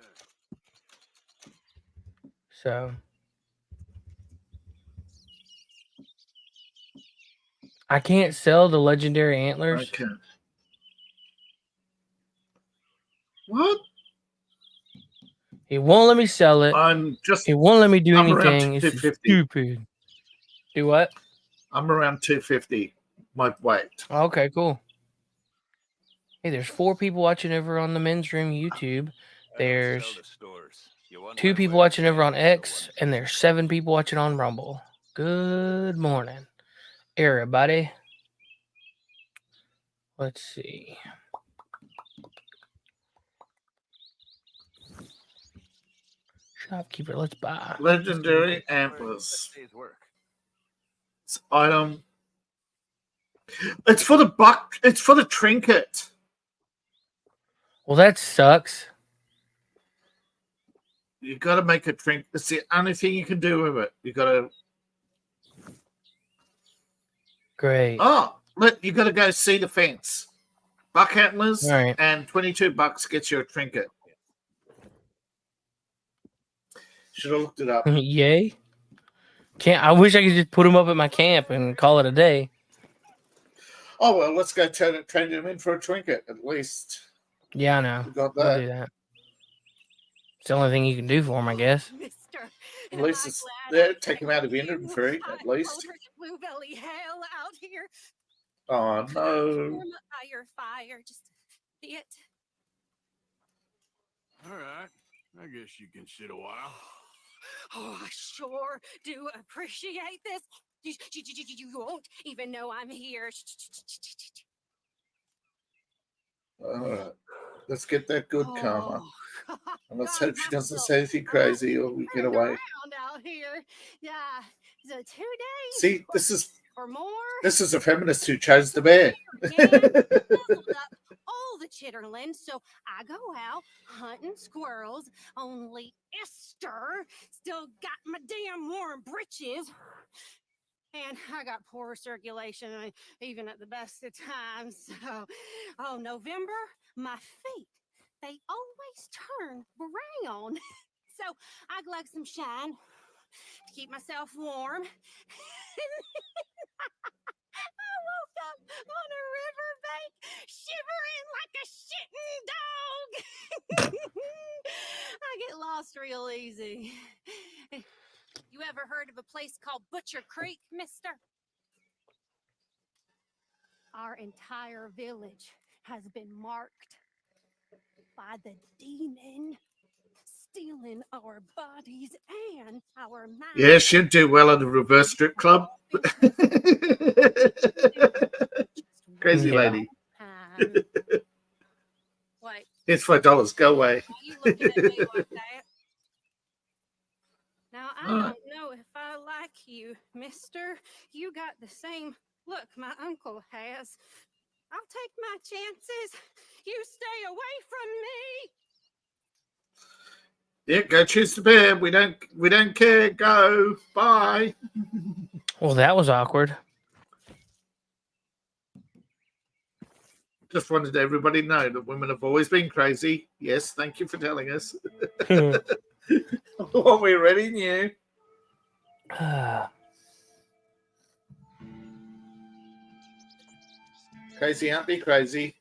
that. So I can't sell the legendary antlers. Okay. What? He won't let me sell it. He won't let me do anything. It's stupid. Do what? I'm around 250. My weight. Okay, cool. Hey, there's 4 people watching over on the Men's Room YouTube. There's 2 people watching over on X, and there's 7 people watching on Rumble. Good morning, everybody. Let's see. Shopkeeper, let's buy. Legendary antlers. It's item. It's for the buck. It's for the trinket. Well, that sucks. You got to make a trinket. It's the only thing you can do with it. You got to. Great. Oh, look! You got to go see the fence. Buck antlers Right. and $22 gets you a trinket. Should have looked it up. Yay. I wish I could just put them up at my camp and call it a day. Oh well, let's go trade him in for a trinket at least. Yeah, I know. We got We'll that. do that. It's the only thing you can do for him, I guess. At least it's there. Take him out of inventory at least. Bluebelly hell out here. Oh no! Fire, just see it. All right. I guess you can sit a while. Oh, I sure do appreciate this. You won't even know I'm here. All right. Let's get that good karma. Oh, And let's hope she doesn't say anything crazy or we get away. Out here. Yeah. So 2 days. See, this is or more. This is a feminist who chose the bear. All the chitterlings, so I go out hunting squirrels. Only Esther still got my damn warm britches. And I got poor circulation, even at the best of times. So, November, my feet, they always turn brown. So I glug some shine to keep myself warm. I woke up on a riverbank, shivering like a shitting dog. I get lost real easy. You ever heard of a place called Butcher Creek, mister? Our entire village has been marked by the demon, stealing our bodies and our minds. Yeah, she'd do well at the reverse strip club. Crazy lady. What? Here's $5. Go away. Why you looking at me like that? Now, I don't know if I like you, mister. You got the same look my uncle has. I'll take my chances. You stay away from me. Yeah, go choose the bear. We don't care. Go. Bye. Well, that was awkward. Just wanted everybody to know that women have always been crazy. Yes, thank you for telling us. What we already knew. Crazy, aren't be crazy.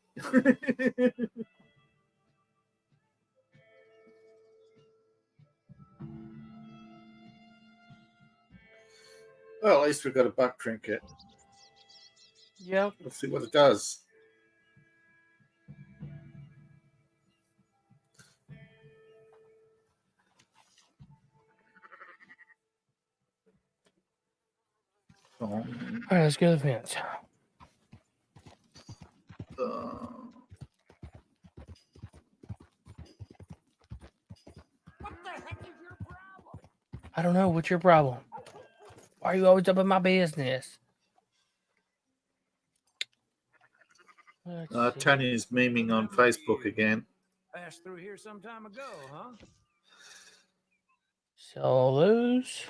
Well, at least we've got a buck trinket. Yep. Let's see what it does. All right, let's go to the fence. What the heck is your problem? I don't know. What's your problem? Why are you always up in my business? Tony's memeing on Facebook again. Passed through here some time ago, huh? Sell all those.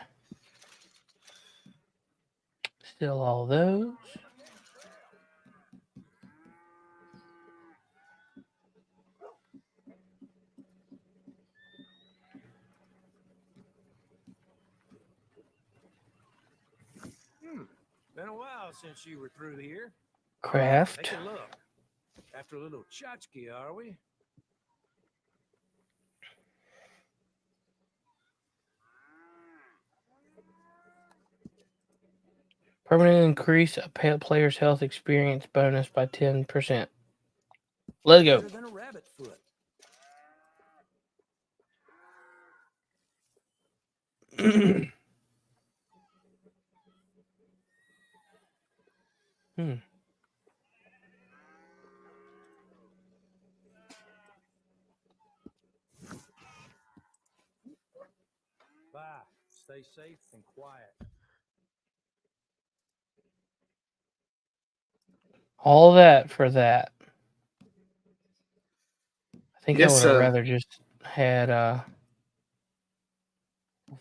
Still all those. Been a while since you were through here. Craft. Take a look. After a little tchotchke, are we? Permanent increase a player's health experience bonus by 10%. Let's go. Better than a rabbit foot. Bye. Stay safe and quiet. All that for that. I think Yes, I would sir. have rather just had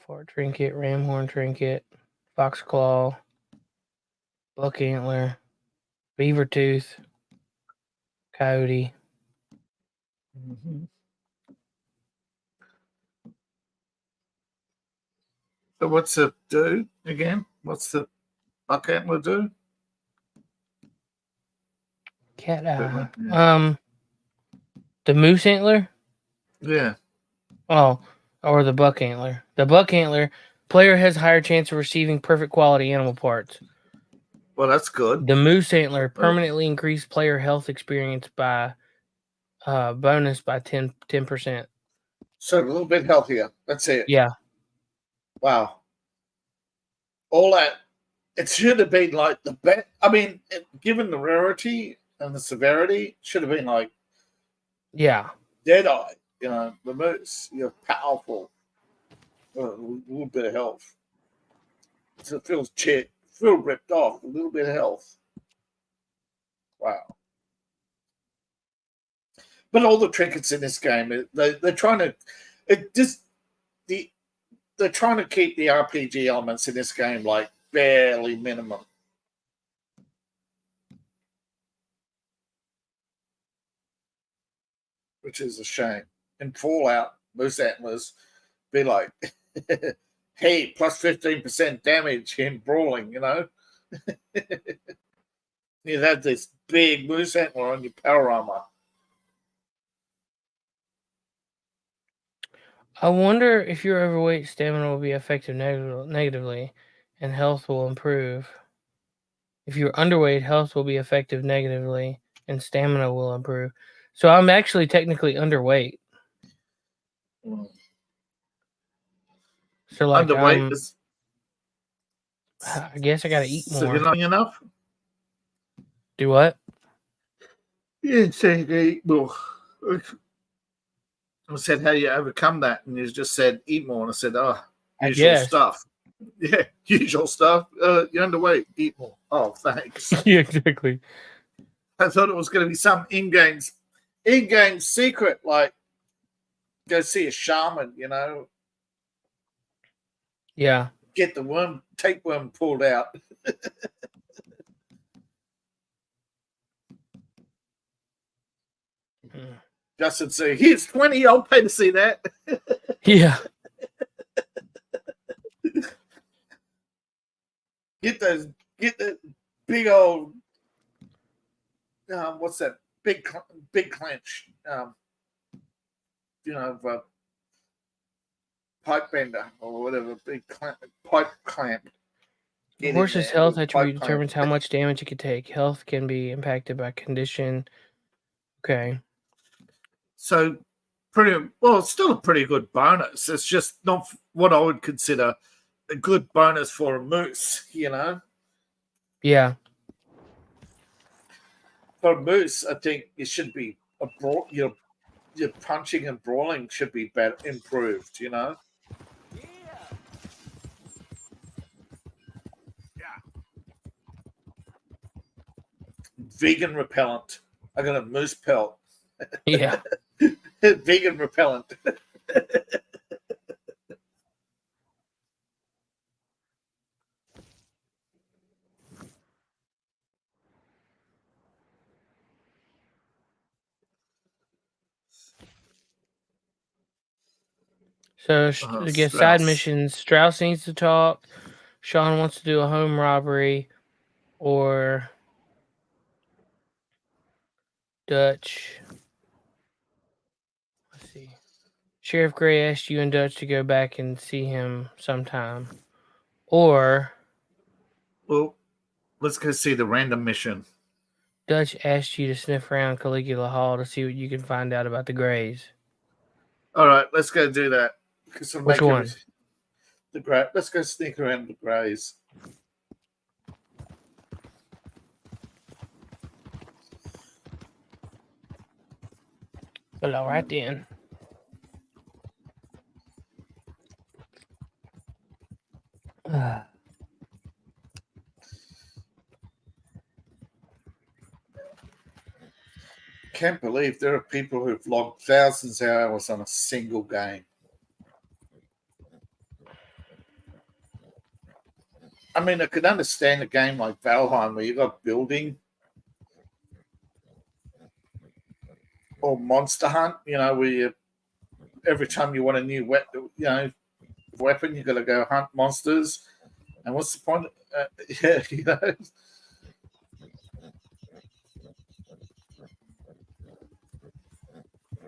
Fart Trinket, Ramhorn Trinket, Fox Claw, Buck Antler, Beaver Tooth, Coyote. So what's the do again? What's the buck antler do? Cat eye. Yeah. The moose antler? Yeah. Oh, or the buck antler. The buck antler, player has higher chance of receiving perfect quality animal parts. Well, that's good. The moose antler permanently increased player health experience by bonus by 10%. So a little bit healthier. That's it. Yeah. Wow. All that. It should have been like the best. I mean, given the rarity and the severity, should have been like Yeah. Deadeye. You know, the moose. You're powerful. A little bit of health. So it feels ripped off. A little bit of health. Wow. But all the trinkets in this game, they're trying to. They're trying to keep the RPG elements in this game like barely minimum. Which is a shame. In Fallout, moose antlers be like, hey, plus 15% damage in brawling, you know? You'd have this big moose antler on your power armor. I wonder if you're overweight, stamina will be affected negatively, and health will improve. If you're underweight, health will be affected negatively, and stamina will improve. So I'm actually technically underweight. So like, Underweight is. I guess I gotta eat more. So you're not enough? Do what? You didn't say eat more. I said, how do you overcome that? And you just said, eat more. And I said, usual stuff. Yeah, usual stuff. You're underweight. Eat more. Oh, thanks. Yeah, exactly. I thought it was going to be some in-game secret, like go see a shaman, you know. Yeah. Get the tapeworm pulled out. Justin say, here's 20, I'll pay to see that. Yeah. Get the big old what's that? Big clench. Pipe bender or whatever, big pipe clamp. The horse's health attribute determines how much damage it can take. Health can be impacted by condition. Okay. So it's still a pretty good bonus. It's just not what I would consider a good bonus for a moose, you know? Yeah. For a moose, I think it should be your punching and brawling should be better improved, you know? Vegan repellent. I got a moose pelt. Yeah. Vegan repellent. So to get side missions, Strauss needs to talk. Shawhan wants to do a home robbery, or Dutch. Let's see. Sheriff Gray asked you and Dutch to go back and see him sometime, or let's go see the random mission. Dutch asked you to sniff around Caligula Hall to see what you can find out about the Grays. All right, let's go do that. Which one? Let's go sneak around the Greys. Well, all right then. Can't believe there are people who've logged thousands of hours on a single game. I mean, I could understand a game like Valheim where you got building or Monster Hunt, where you every time you want a new weapon, you got to go hunt monsters. And what's the point?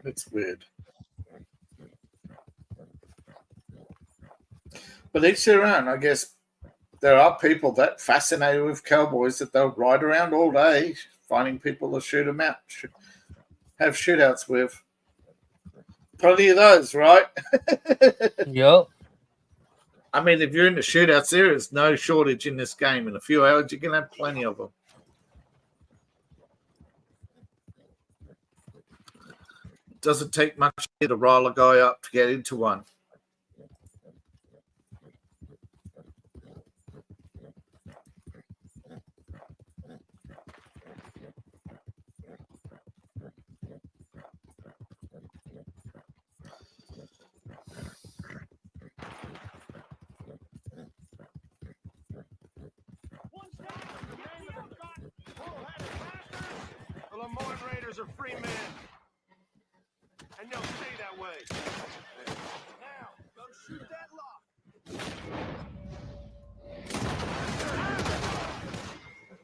It's weird. But each their own, I guess. There are people that fascinated with cowboys that they'll ride around all day finding people to shoot them out, have shootouts with. Plenty of those, right? Yep. I mean, if you're into shootouts, there is no shortage in this game. In a few hours, you can have plenty of them. It doesn't take much to rile a guy up to get into one. The Lemoyne Raiders are free men. And they'll stay that way. Now, go shoot that lock.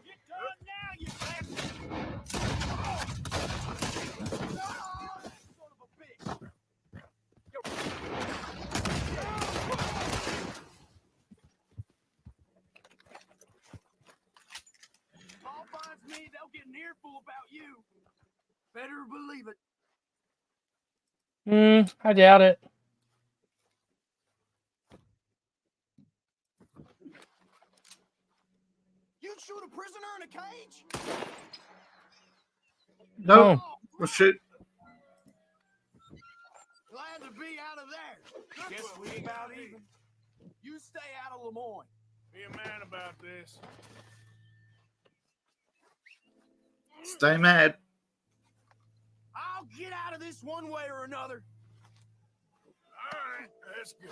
You're done now, you bastard! Son of a bitch! Paul finds me, they'll get an earful about you. Better believe it. I doubt it. You'd shoot a prisoner in a cage? No, well, shoot. Glad to be out of there. Guess we about even. You stay out of Lemoyne. Be a man about this. Stay mad. I'll get out of this one way or another. All right, let's go.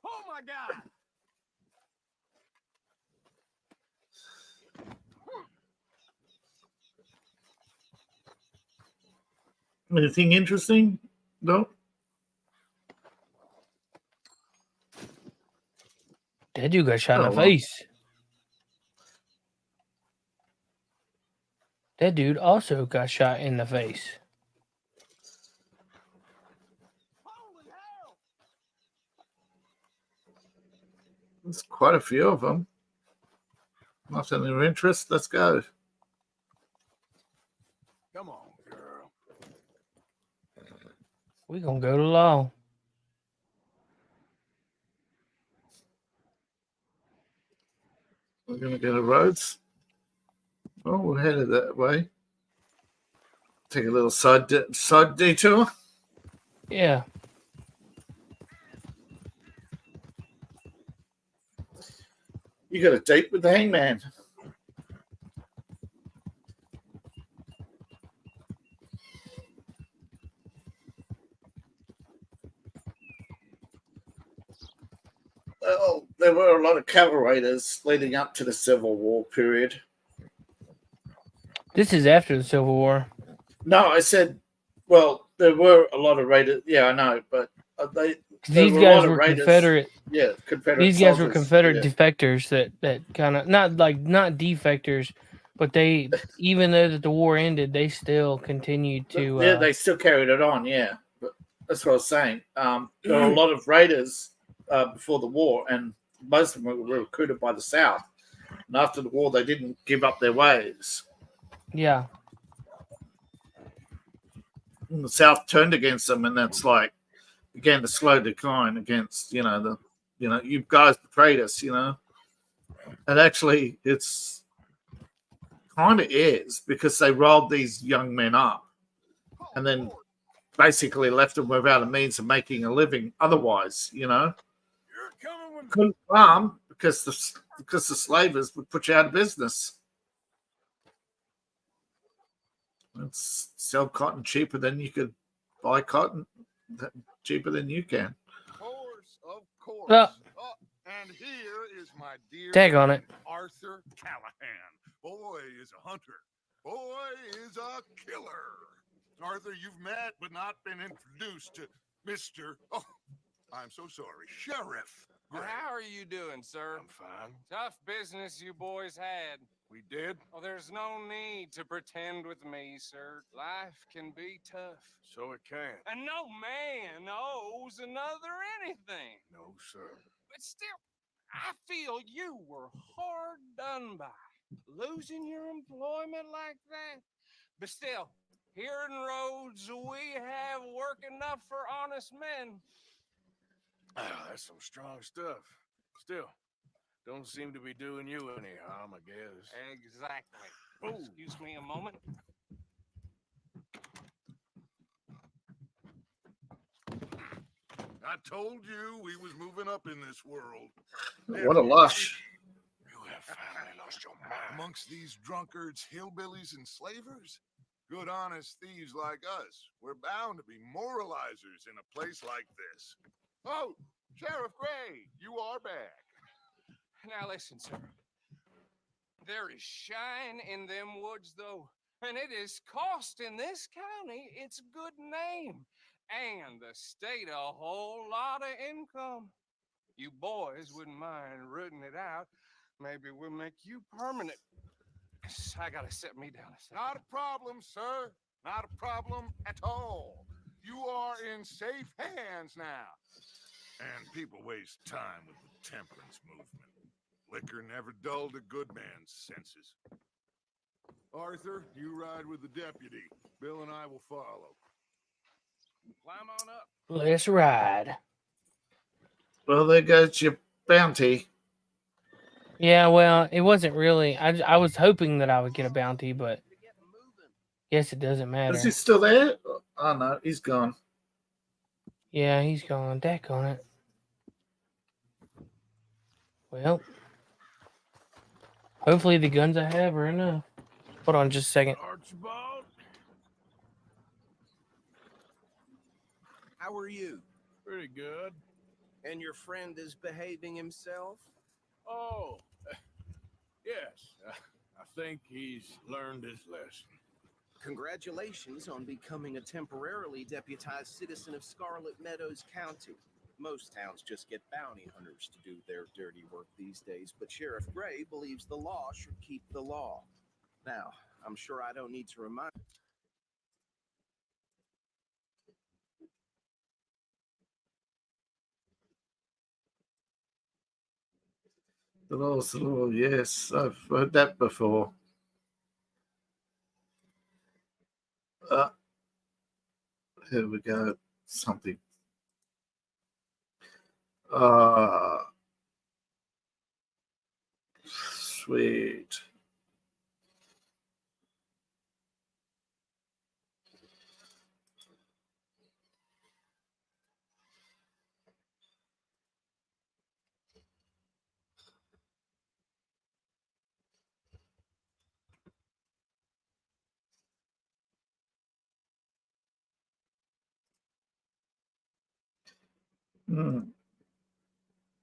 Oh my God! Anything interesting? No. That dude got shot in the well. face. That dude also got shot in the face. Holy hell! There's quite a few of them. Nothing of interest. Let's go. Come on, girl. We gonna go to law. We're going to go to roads. Oh, we're headed that way. Take a little side detour. Yeah. You got a date with the hangman. Well, there were a lot of cavalrators leading up to the Civil War period. This is after the Civil War. No, I said, well, there were a lot of raiders. Yeah, I know, but These guys were Confederate. Yeah, Confederate. These guys were soldiers, Confederate yeah. defectors that kind of not defectors, but they, even though that the war ended, they still continued to. Yeah, they still carried it on. Yeah, but that's what I was saying. There were a lot of raiders before the war, and most of them were recruited by the South. And after the war, they didn't give up their ways. Yeah. And the South turned against them, and that's like began to slow decline against you guys betrayed us, and actually it's kind of is because they rolled these young men up and then basically left them without a means of making a living otherwise, couldn't farm because the slavers would put you out of business. Let's sell cotton cheaper than you could buy cotton, cheaper than you can. Of course. Well, And here is my dear tag on it. Arthur Callahan. Boy is a hunter. Boy is a killer. Arthur, you've met but not been introduced to Mr. Oh, I'm so sorry, Sheriff Gray. How are you doing, sir? I'm fine. Tough business you boys had. We did? Oh, there's no need to pretend with me, sir. Life can be tough. So it can. And no man owes another anything. No, sir. But still, I feel you were hard done by. Losing your employment like that. But still, here in Rhodes, we have work enough for honest men. That's some strong stuff. Still, don't seem to be doing you any harm, I guess. Exactly. Ooh. Excuse me a moment. I told you we was moving up in this world. What a lush. You have finally lost your mind. Amongst these drunkards, hillbillies, and slavers? Good, honest thieves like us. We're bound to be moralizers in a place like this. Oh, Sheriff Gray, you are back. Now listen, sir. There is shine in them woods, though, and it is costing this county its good name and the state a whole lot of income. You boys wouldn't mind rooting it out. Maybe we'll make you permanent. I gotta sit me down a second. Not a problem, sir. Not a problem at all. You are in safe hands now. And people waste time with the temperance movement. Liquor never dulled a good man's senses. Arthur, you ride with the deputy. Bill and I will follow. Climb on up. Let's ride. Well, there goes your bounty. Yeah, well, it wasn't really. I was hoping that I would get a bounty, but guess it doesn't matter. Is he still there? Oh no, he's gone. Yeah, he's gone. Deck on it. Well, hopefully the guns I have are enough. Hold on just a second. Archibald? How are you? Pretty good. And your friend is behaving himself? Oh, yes. I think he's learned his lesson. Congratulations on becoming a temporarily deputized citizen of Scarlet Meadows County. Most towns just get bounty hunters to do their dirty work these days, but Sheriff Gray believes the law should keep the law. Now, I'm sure I don't need to remind The law, yes, I've heard that before. Here we go. Something. Sweet.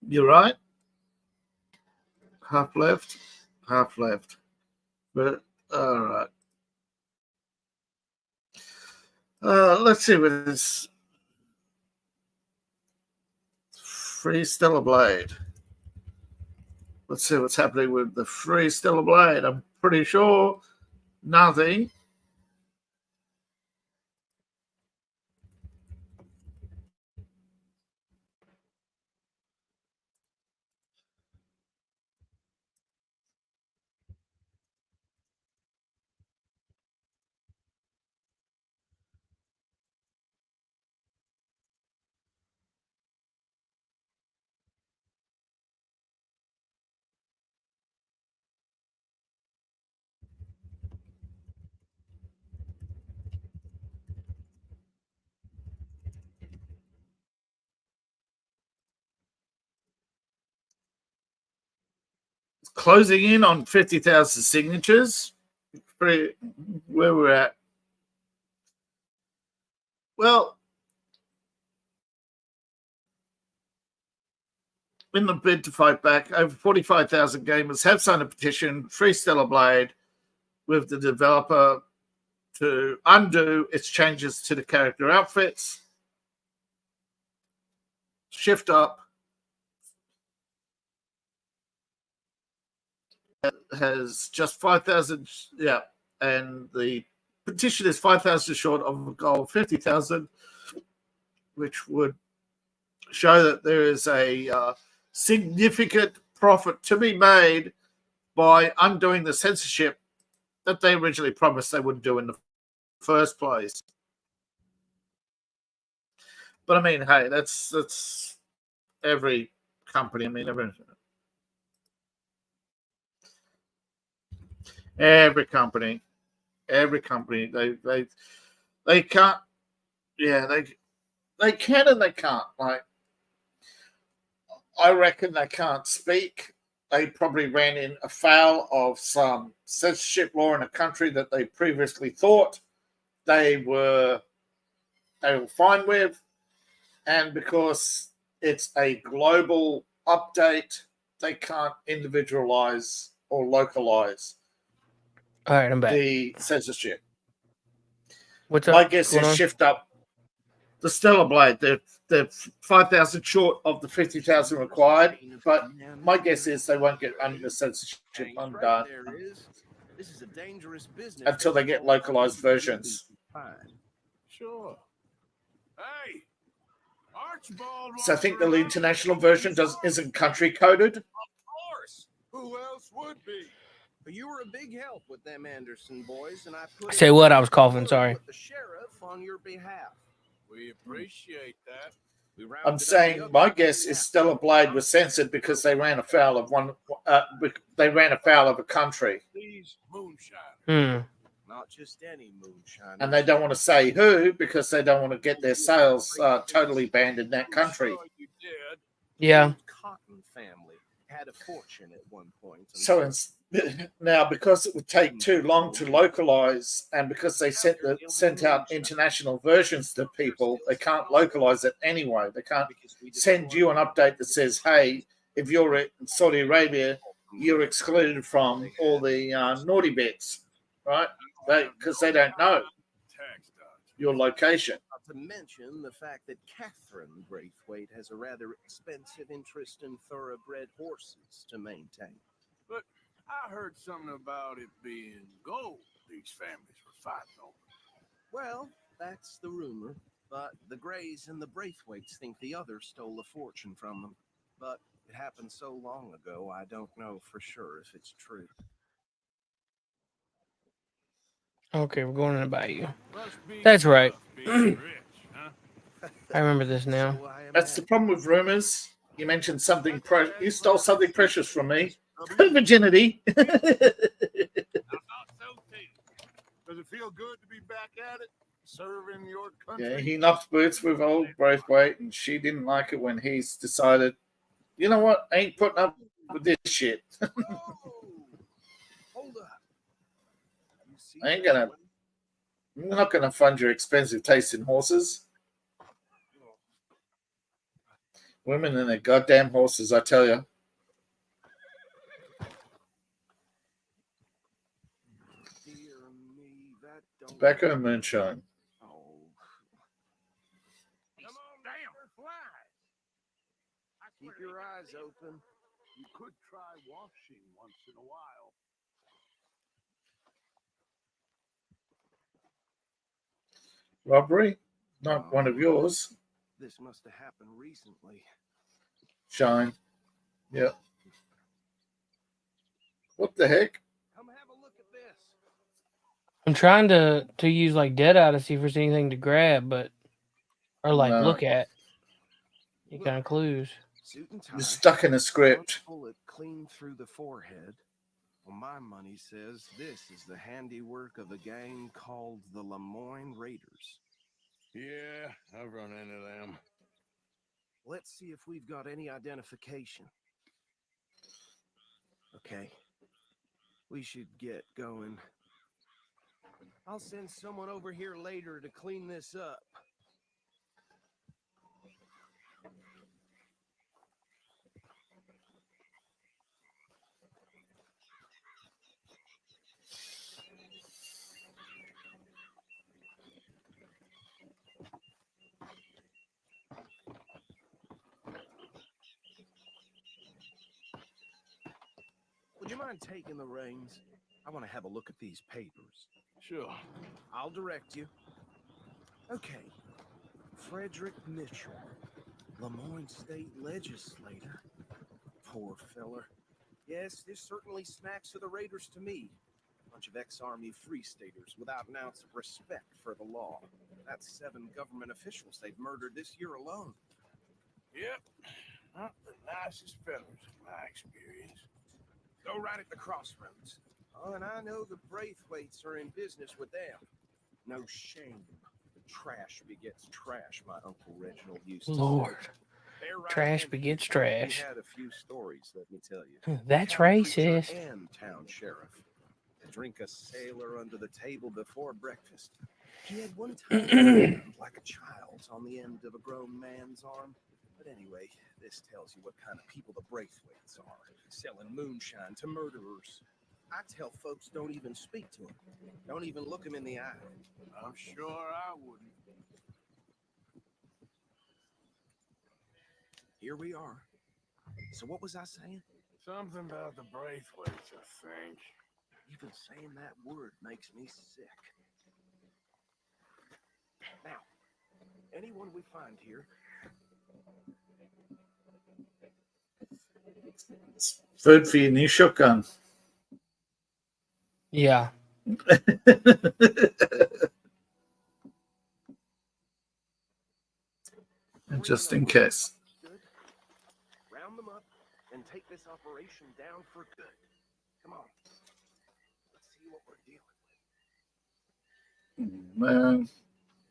You're right. Half left. Half left. But all right. Let's see what this Free Stellar Blade. Let's see what's happening with the Free Stellar Blade. I'm pretty sure nothing. closing in on 50,000 signatures. Where we're at. Well, in the bid to fight back, over 45,000 gamers have signed a petition, Free Stellar Blade, with the developer to undo its changes to the character outfits, shift up, has just 5,000, yeah, and the petition is 5,000 short of a goal of 50,000, which would show that there is a significant profit to be made by undoing the censorship that they originally promised they wouldn't do in the first place. But I mean, hey, that's every company. I mean, every company, they can't. Yeah, they can and they can't. Like, I reckon they can't speak. They probably ran in afoul of some censorship law in a country that they previously thought they were fine with, and because it's a global update, they can't individualize or localize All right, I'm back. the censorship. What's up? My guess What's going is on? shift up the Stellar Blade. They're 5,000 short of the 50,000 required, but my guess is they won't get under censorship undone This is a dangerous business until they get localized versions. Sure. Hey, Archibald. So I think the international version isn't country coded. Of course. Who else would be? You were a big help with them Anderson boys, and I put Say what? I was coughing. Sorry. with the sheriff on your behalf. We appreciate that. I'm saying my guess is Stellar Blade was censored because they ran afoul of a country. These moonshine. Not just any moonshine. And they don't want to say who because they don't want to get their sales totally banned in that country. Sure you did. Yeah. Cotton family had a fortune at one point. So now, because it would take too long to localize, and because they sent out international versions to people, they can't localize it anyway. They can't send you an update that says, "Hey, if you're in Saudi Arabia, you're excluded from all the naughty bits," right? Because they don't know your location. Not to mention the fact that Catherine Braithwaite has a rather expensive interest in thoroughbred horses to maintain. But I heard something about it being gold these families were fighting over. Well, that's the rumor. But the Grays and the Braithwaites think the other stole a fortune from them. But it happened so long ago, I don't know for sure if it's true. Okay, we're going in about you. That's right. Rich, huh? I remember this now. That's the problem with rumors. You mentioned something. You stole something precious from me. Virginity. I thought so too. Does it feel good to be back at it, serving your country? Yeah, he knocked boots with old Braithwaite, and she didn't like it when he's decided, you know what, I ain't putting up with this shit. Hold up. I'm not gonna fund your expensive taste in horses. Women and their goddamn horses, I tell you. Tobacco and moonshine. Oh. Come on, damn flies. Keep your eyes open. You could try washing once in a while. Robbery? Not one of yours. This must have happened recently. Shine. Yep. What the heck? Come have a look at this. I'm trying to use like Deadeye to see if there's anything to grab, but or like No. look at. Any kind of clues. Suit and tie. You're stuck in a script. Bullet clean through the forehead. Well, my money says this is the handiwork of a gang called the Lemoyne Raiders. Yeah, I've run into them. Let's see if we've got any identification. Okay. We should get going. I'll send someone over here later to clean this up. Would you mind taking the reins? I want to have a look at these papers. Sure. I'll direct you. Okay. Frederick Mitchell, Lemoyne State Legislator. Poor feller. Yes, this certainly smacks of the Raiders to me. Bunch of ex-Army Free Staters without an ounce of respect for the law. That's 7 government officials they've murdered this year alone. Yep. Not the nicest fellas, in my experience. Go right at the crossroads. Oh, and I know the Braithwaites are in business with them. No shame. Trash begets trash, my Uncle Reginald used to say. Lord. They're right Trash hand begets people. trash. He had a few stories, let me tell you. That's Town preacher racist. and town sheriff. Drink a sailor under the table before breakfast. He had one time like a child's on the end of a grown man's arm. But anyway, this tells you what kind of people the Braithwaites are. Selling moonshine to murderers. I tell folks don't even speak to them. Don't even look them in the eye. I'm sure I wouldn't. Here we are. So what was I saying? Something about the Braithwaites, I think. Even saying that word makes me sick. Now, anyone we find here. Food for your new shotgun. Yeah. Just in case. Round them up and take this operation down for good. Come on. Let's see what we're dealing with. Man.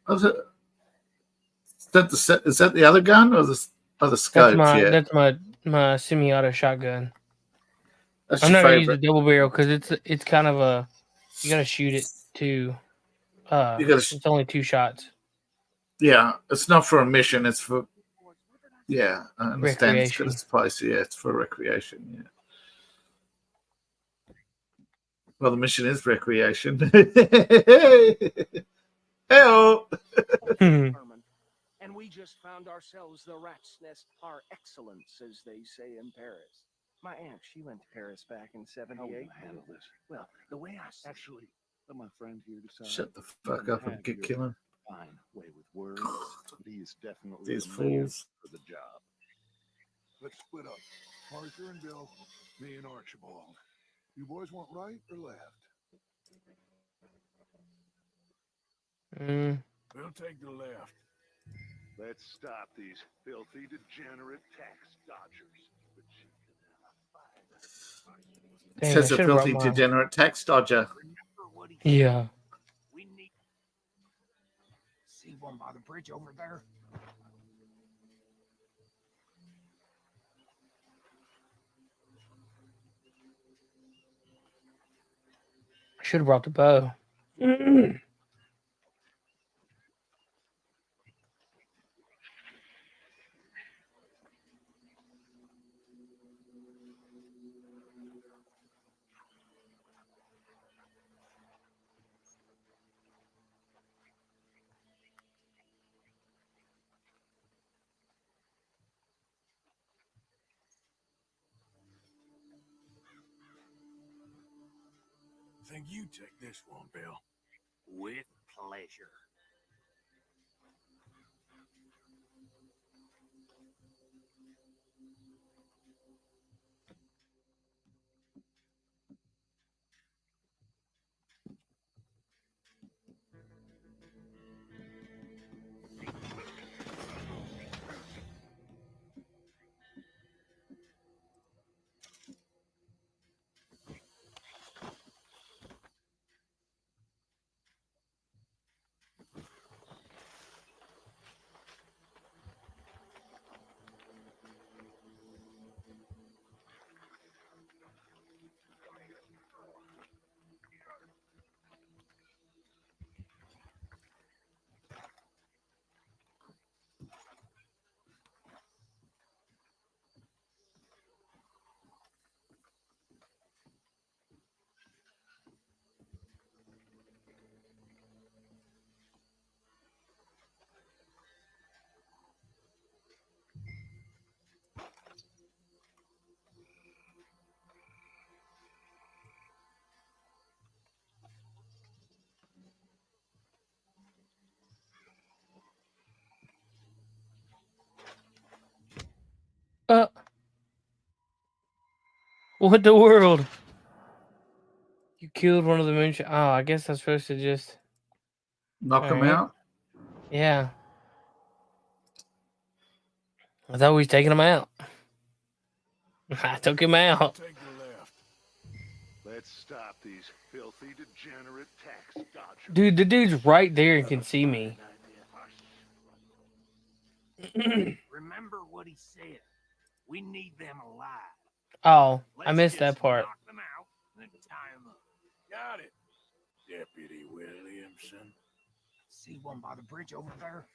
Is that the other gun or the scope? That's my semi-auto shotgun. That's I'm your not gonna use the favorite. double barrel because it's kind of a you gotta shoot it to. It's only 2 shots. Yeah, it's not for a mission. It's for I understand. It's got Recreation. its place. Yeah, it's for recreation. Yeah. Well, the mission is recreation. Hey-oh. And we just found ourselves the rat's nest par excellence, as they say in Paris. My aunt, she went to Paris back in '78. Handle this. Well, the way I see Actually, let my friend here decide. Shut the fuck up and get killing. Fine way with words, but he is definitely These the man fools. for the job. Let's split up. Parker and Bill, me and Archibald. You boys want right or left? We'll take the left. Let's stop these filthy, degenerate tax dodgers. Dang, I Says a should've brought filthy mine. degenerate tax dodger. Yeah. we need. See one by the bridge over there? I should have brought the bow. I think you take this one, Bill. With pleasure. What the world? You killed one of the moonshot. Oh, I guess I'm supposed to just Knock him Alright. out. Yeah. I thought we was taking him out. I took him out. Take the left. Let's stop these filthy, degenerate tax dodgers. Dude, the dude's right there and can see me. Remember what he said. We need them alive. Oh, I Let's missed that just part. knock them out and then tie them up. Got it. Deputy Williamson. See one by the bridge over there?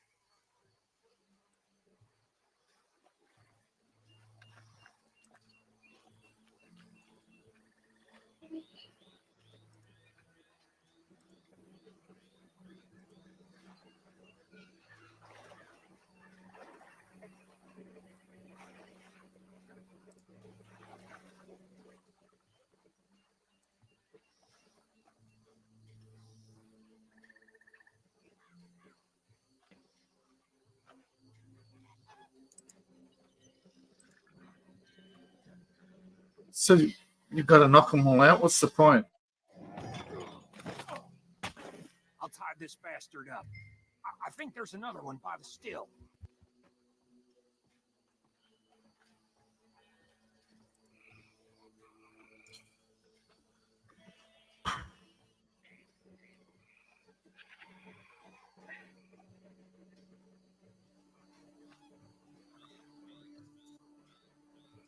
So you've got to knock them all out. What's the point? I'll tie this bastard up. I think there's another one by the still.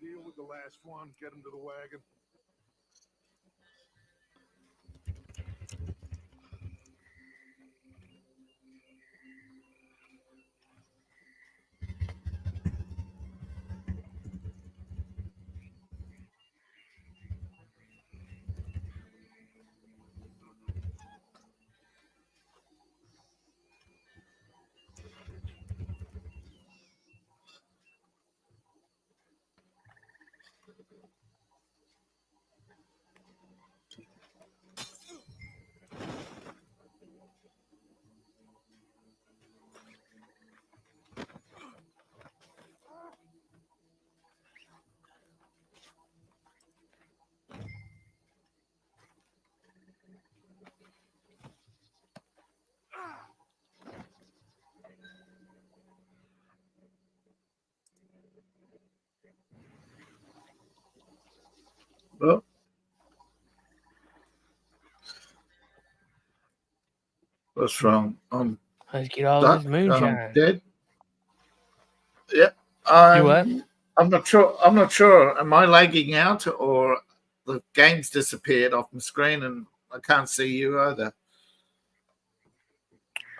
Deal with the last one. Get him to the wagon. Oh. What's wrong? I'm Let's get all stuck. this I'm moonshine. dead. Yeah. You what? I'm not sure. I'm not sure. Am I lagging out or the game's disappeared off my screen and I can't see you either?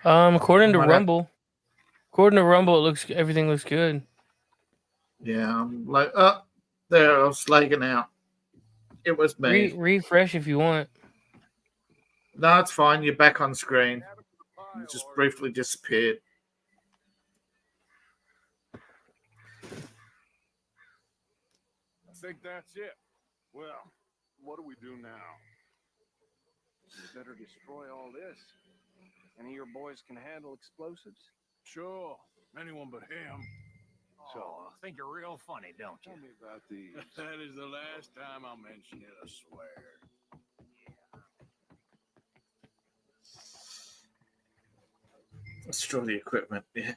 According to Might have- Rumble, everything looks good. Yeah, I'm like, oh, there, I was lagging out. It was me. Refresh if you want. No, it's fine. You're back on screen. You just briefly disappeared. I think that's it. Well, what do we do now? We better destroy all this. Any of your boys can handle explosives? Sure. Anyone but him. So, I think you're real funny, don't you? Tell me about these. That is the last time I'll mention it, I swear. Destroy the equipment. Yeah.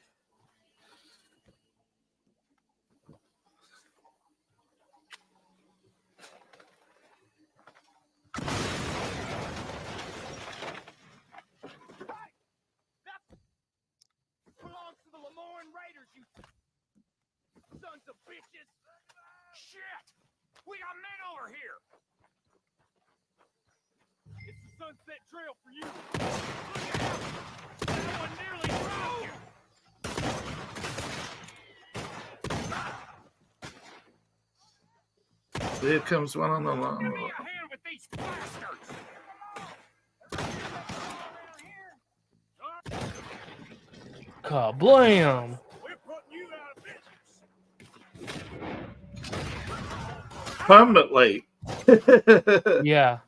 Belongs to the Lemoyne Raiders, you sons of bitches! Shit! We got men over here! It's the Sunset Trail for you! Look out! Someone nearly dropped you! There comes one on the line. Give me a hand with these bastards! Kablam! We're putting you out of business! Permanently. Yeah.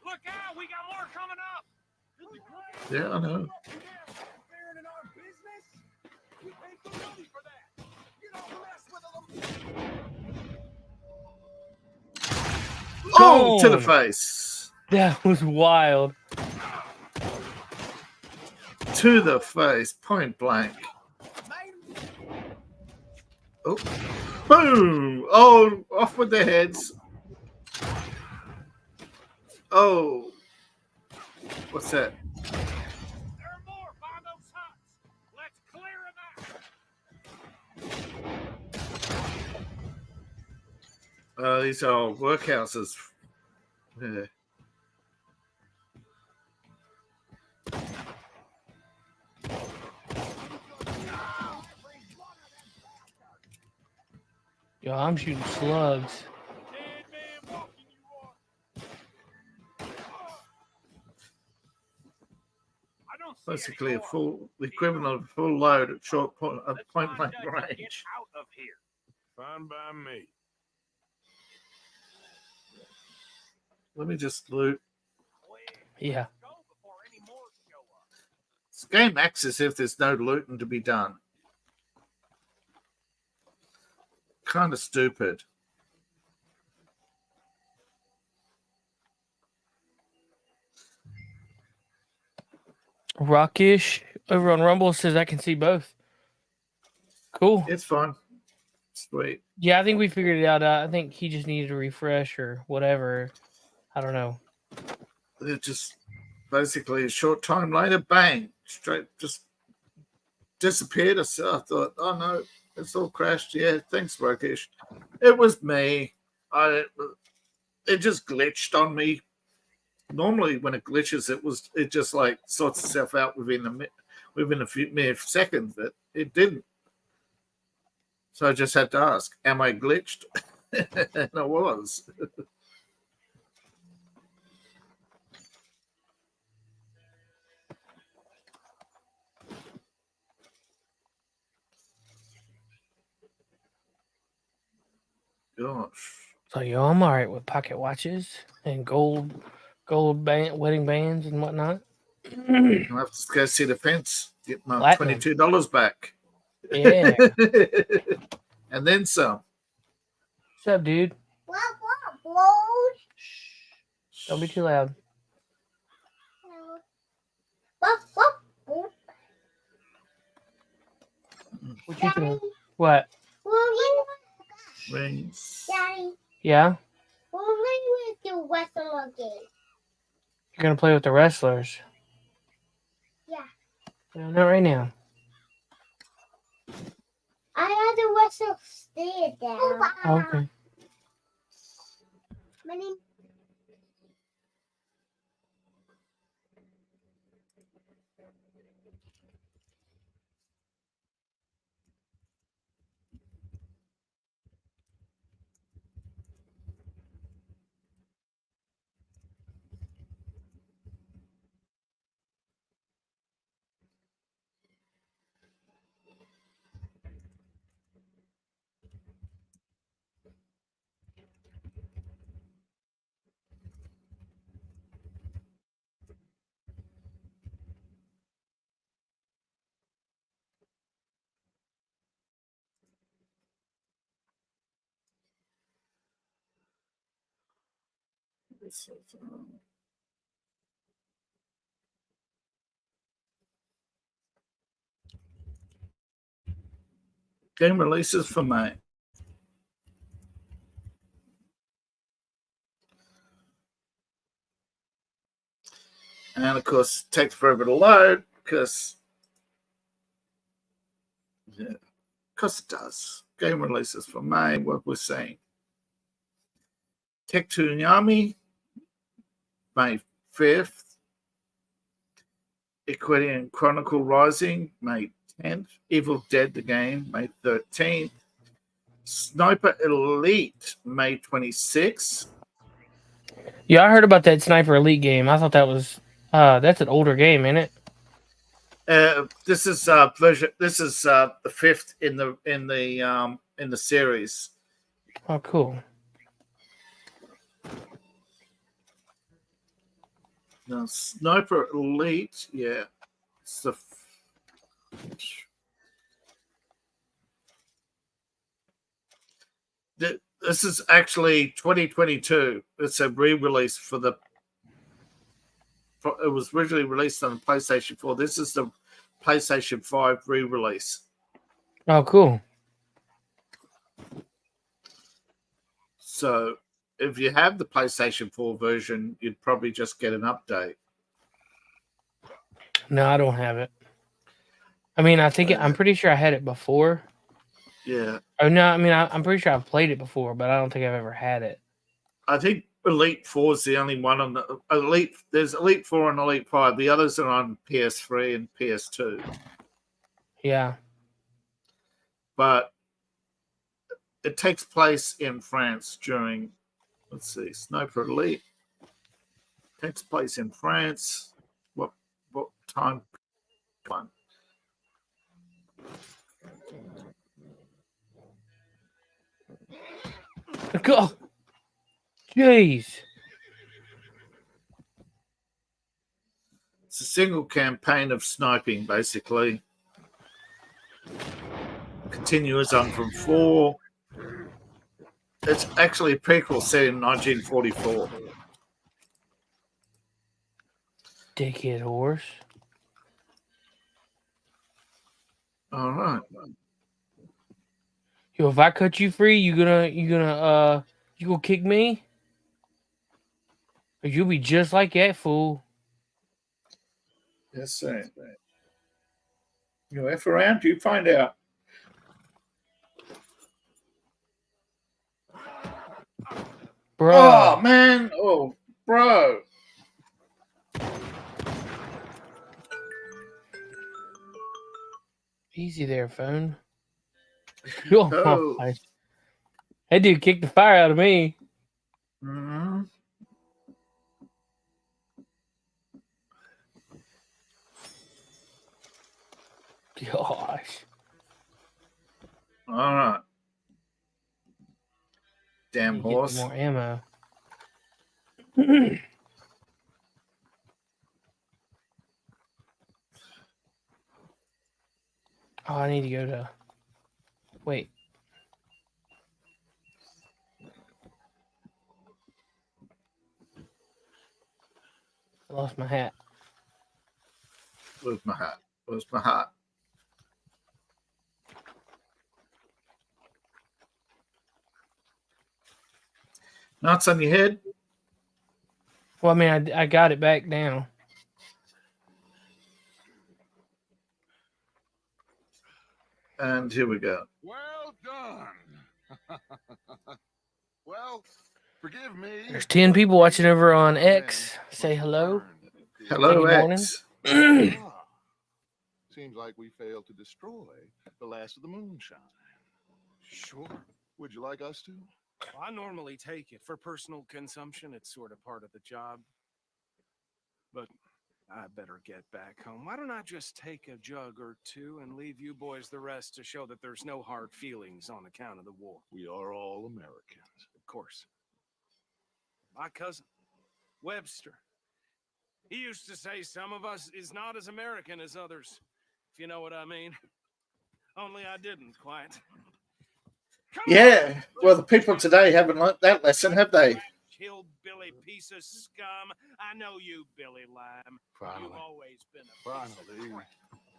Look out! We got more coming up! Yeah, I know. Interfering in our business? We paid good money for that! You don't mess with them! Oh, to the Gone. face. That was wild. To the face, point blank. Oh, boom! Oh, off with their heads. Oh, what's that? There are more by those huts. Let's clear them out. These are workhouses. Yeah. Yo, I'm shooting slugs. Dead man walking you are. I don't see Basically, any more. the equivalent of a full load at short point Let's blank find Dutch and get range. out of here. Fine by me. Let me just loot. Yeah. Go before any more show up. This game acts as if there's no looting to be done. Kind of stupid. Rockish over on Rumble says I can see both. Cool. It's fun. Sweet. Yeah, I think we figured it out. I think he just needed a refresh or whatever. I don't know. It just basically a short time later, bang, straight just disappeared. I thought, oh no, it's all crashed. Yeah, thanks, Rockish. It was me. It just glitched on me. Normally, when it glitches, it just like sorts itself out within a few mere seconds. But it didn't. So I just had to ask, am I glitched? And I was. Gosh. So yo, I'm all right with pocket watches and gold wedding bands and whatnot. I'll have to go see the fence, get my Platinum. $22 back. Yeah. And then some. What's up, dude? Shh. Don't be too loud. What you doing? What? Rings. Daddy, Yeah? we're playing with the wrestler game. You're gonna play with the wrestlers? Yeah. No, not right now. I had the wrestle stay down. Okay. My name. Game releases for May. And of course, it takes forever to load because it does. Game releases for May, what we're saying. Tech Tsunami, May 5th. Equidrian Chronicle Rising, May 10th. Evil Dead, the game, May 13th. Sniper Elite, May 26th. Yeah, I heard about that Sniper Elite game. I thought that was that's an older game, isn't it? This is version. This is the 5th in the series. Oh, cool. Now, Sniper Elite, yeah, it's the This is actually 2022. It's a re-release for the. It was originally released on the PlayStation 4. This is the PlayStation 5 re-release. Oh, cool. So if you have the PlayStation 4 version, you'd probably just get an update. No, I don't have it. I mean, I'm pretty sure I had it before. Yeah. Oh no, I mean, I'm pretty sure I've played it before, but I don't think I've ever had it. I think Elite 4 is the only one on the Elite. There's Elite 4 and Elite 5. The others are on PS3 and PS2. Yeah. But it takes place in France during, let's see, Sniper Elite. Takes place in France. What time? One. God. Jeez. It's a single campaign of sniping, basically. Continues on from 4. It's actually a prequel set in 1944. Dickhead horse. All right. Yo, if I cut you free, you gonna kick me? Or you'll be just like that fool. Yes, sir. You F around, you find out. Bro. Oh, man. Oh, bro. Easy there, phone. Oh, Oh. my. That dude kicked the fire out of me. Mm-hmm. Gosh. All right. Damn horse. More ammo. Oh, I need to go to. Wait. I lost my hat. Where's my hat? Where's my hat? Nuts on your head? Well, I mean, I got it back down. And here we go. Well done. Well, forgive me. There's 10 people watching over on X. Say hello. Hello, good morning. X. Seems like we failed to destroy the last of the moonshine. Sure. Would you like us to? I normally take it for personal consumption. It's sort of part of the job. But I better get back home. Why don't I just take a jug or two and leave you boys the rest to show that there's no hard feelings on account of the war? We are all Americans. Of course. My cousin, Webster, he used to say some of us is not as American as others, if you know what I mean. Only I didn't quite. Yeah. Well, the people today haven't learnt that lesson, have they? Hillbilly piece of scum. I know you, Billy Lime. Finally. You've always been a Finally.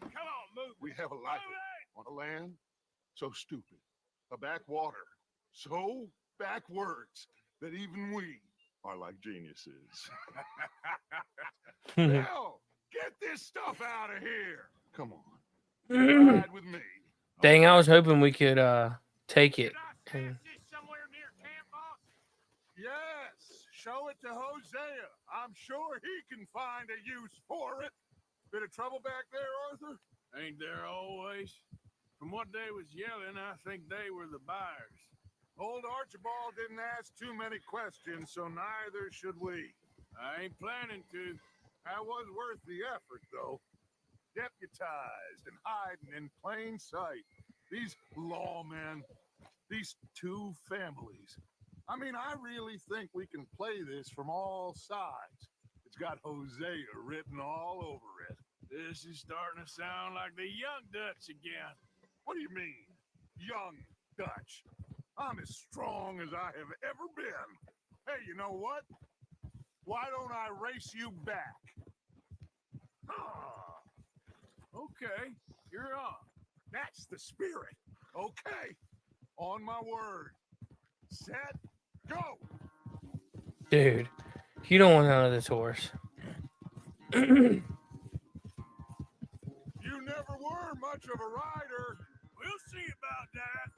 Come on, move. We have a life on a land so stupid, a backwater so backwards that even we are like geniuses. Now, get this stuff out of here. Come on. Ride with me. Dang, I was hoping we could take it. Yes, show it to Hosea. I'm sure he can find a use for it. Bit of trouble back there, Arthur? Ain't there always? From what they was yelling, I think they were the buyers. Old Archibald didn't ask too many questions, so neither should we. I ain't planning to. That was worth the effort, though. Deputized and hiding in plain sight. These lawmen, these two families. I mean, I really think we can play this from all sides. It's got Hosea written all over it. This is starting to sound like the Young Dutch again. What do you mean, Young Dutch? I'm as strong as I have ever been. Hey, you know what? Why don't I race you back? Ah, Okay, you're on. that's the spirit. Okay, on my word. Set, go. Dude, you don't want none of this horse. You never were much of a rider. We'll see about that.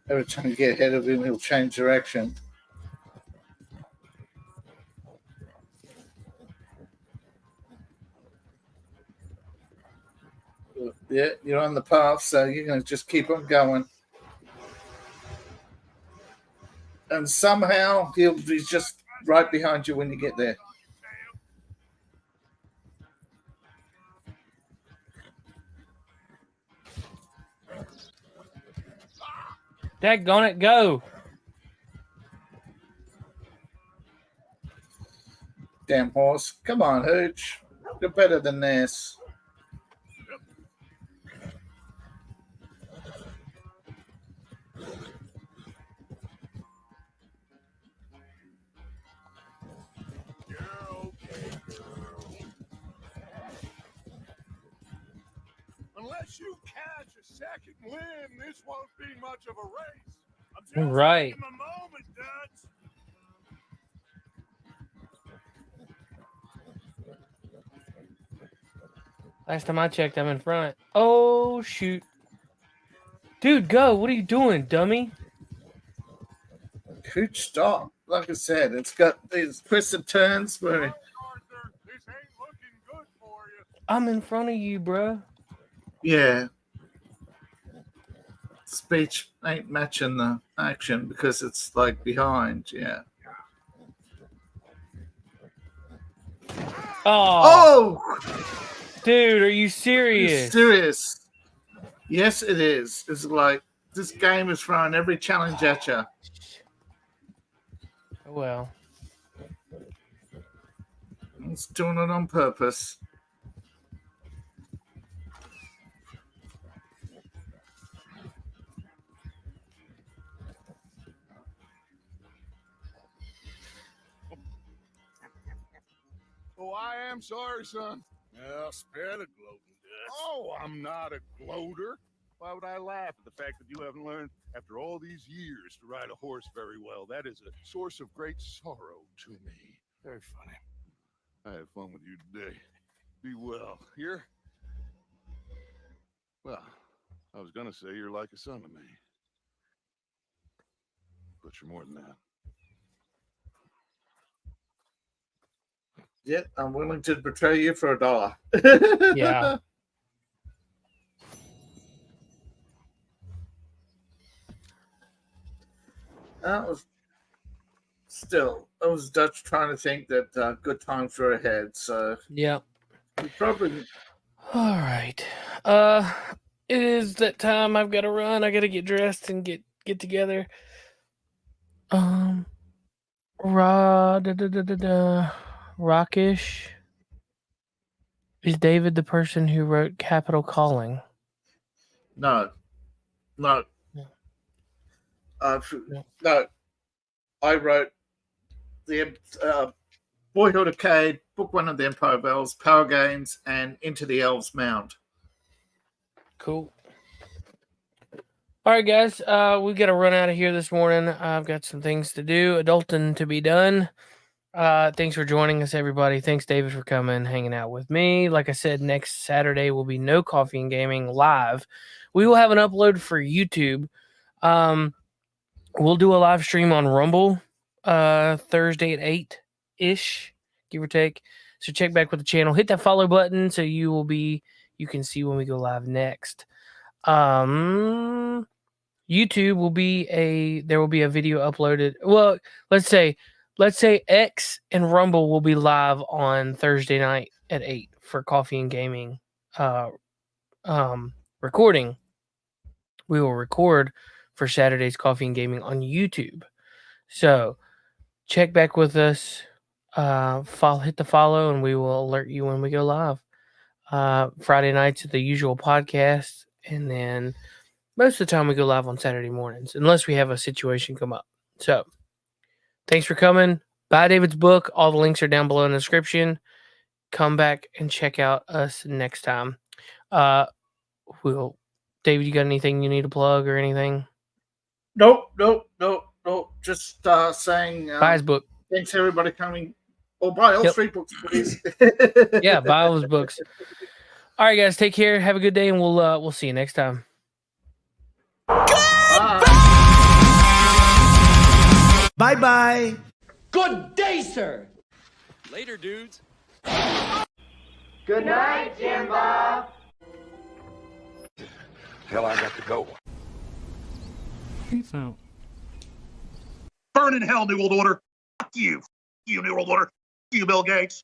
Every time you get ahead of him, he'll change direction. Yeah, you're on the path, so you're going to just keep on going. And somehow he'll be just right behind you when you get there. Daggone it, go. Damn horse. Come on, Hooch. You're better than this. Unless you catch a second wind, this won't be much of a race. I'm just Right. taking my moment, Dutch. Last time I checked, I'm in front. Oh, shoot. Dude, go. What are you doing, dummy? Hooch, stop. Like I said, it's got these twisted turns where Arthur, this ain't looking good for you. I'm in front of you, bro. yeah, speech ain't matching the action because it's like behind. Yeah. Oh, Oh, dude, are you are serious? you serious? Yes, it is. It's like this game is throwing every challenge at you. Well, It's doing it on purpose. Oh, I am sorry, son. Well, spare the gloating, Dutch. Oh, I'm not a gloater. Why would I laugh at the fact that you haven't learned, after all these years, to ride a horse very well? That is a source of great sorrow to me. Very funny. I had fun with you today. Be well. Here? Well, I was going to say you're like a son to me. But you're more than that. Yeah, I'm willing to betray you for $1. yeah. That was still. I was Dutch trying to think that good times were ahead. So Yep. we probably. All right. It is that time. I've got to run. I got to get dressed and get together. Rockish. Is David the person who wrote Capital Calling? No. No. No. I wrote the Boyhood Arcade, Book 1 of the Empire Bells, Power Games, and Into the Elves Mound. Cool. All right, guys. We got to run out of here this morning. I've got some things to do, adulting to be done. Thanks for joining us, everybody. Thanks, David, for coming, hanging out with me. Like I said, next Saturday will be No Coffee and Gaming live. We will have an upload for YouTube. We'll do a live stream on Rumble Thursday at 8-ish, give or take. So check back with the channel. Hit that follow button so you can see when we go live next. YouTube will be there will be a video uploaded. Well, let's say X and Rumble will be live on Thursday night at 8 for Coffee and Gaming recording. We will record for Saturday's Coffee and Gaming on YouTube. So check back with us. Hit the follow, and we will alert you when we go live. Friday nights at the usual podcast, and then most of the time we go live on Saturday mornings, unless we have a situation come up. So, thanks for coming. Buy David's book. All the links are down below in the description. Come back and check out us next time. David, you got anything you need to plug or anything? Nope. Just saying. Buy his book. Thanks everybody coming. Or buy all 3 books, please. Yeah, buy all his books. All right, guys, take care. Have a good day, and we'll see you next time. Bye. Good day, sir. Later, dudes. Good night, Jimbo. Hell, I got to go. Peace out. Burn in hell, New World Order. Fuck you. You, New World Order. You, Bill Gates.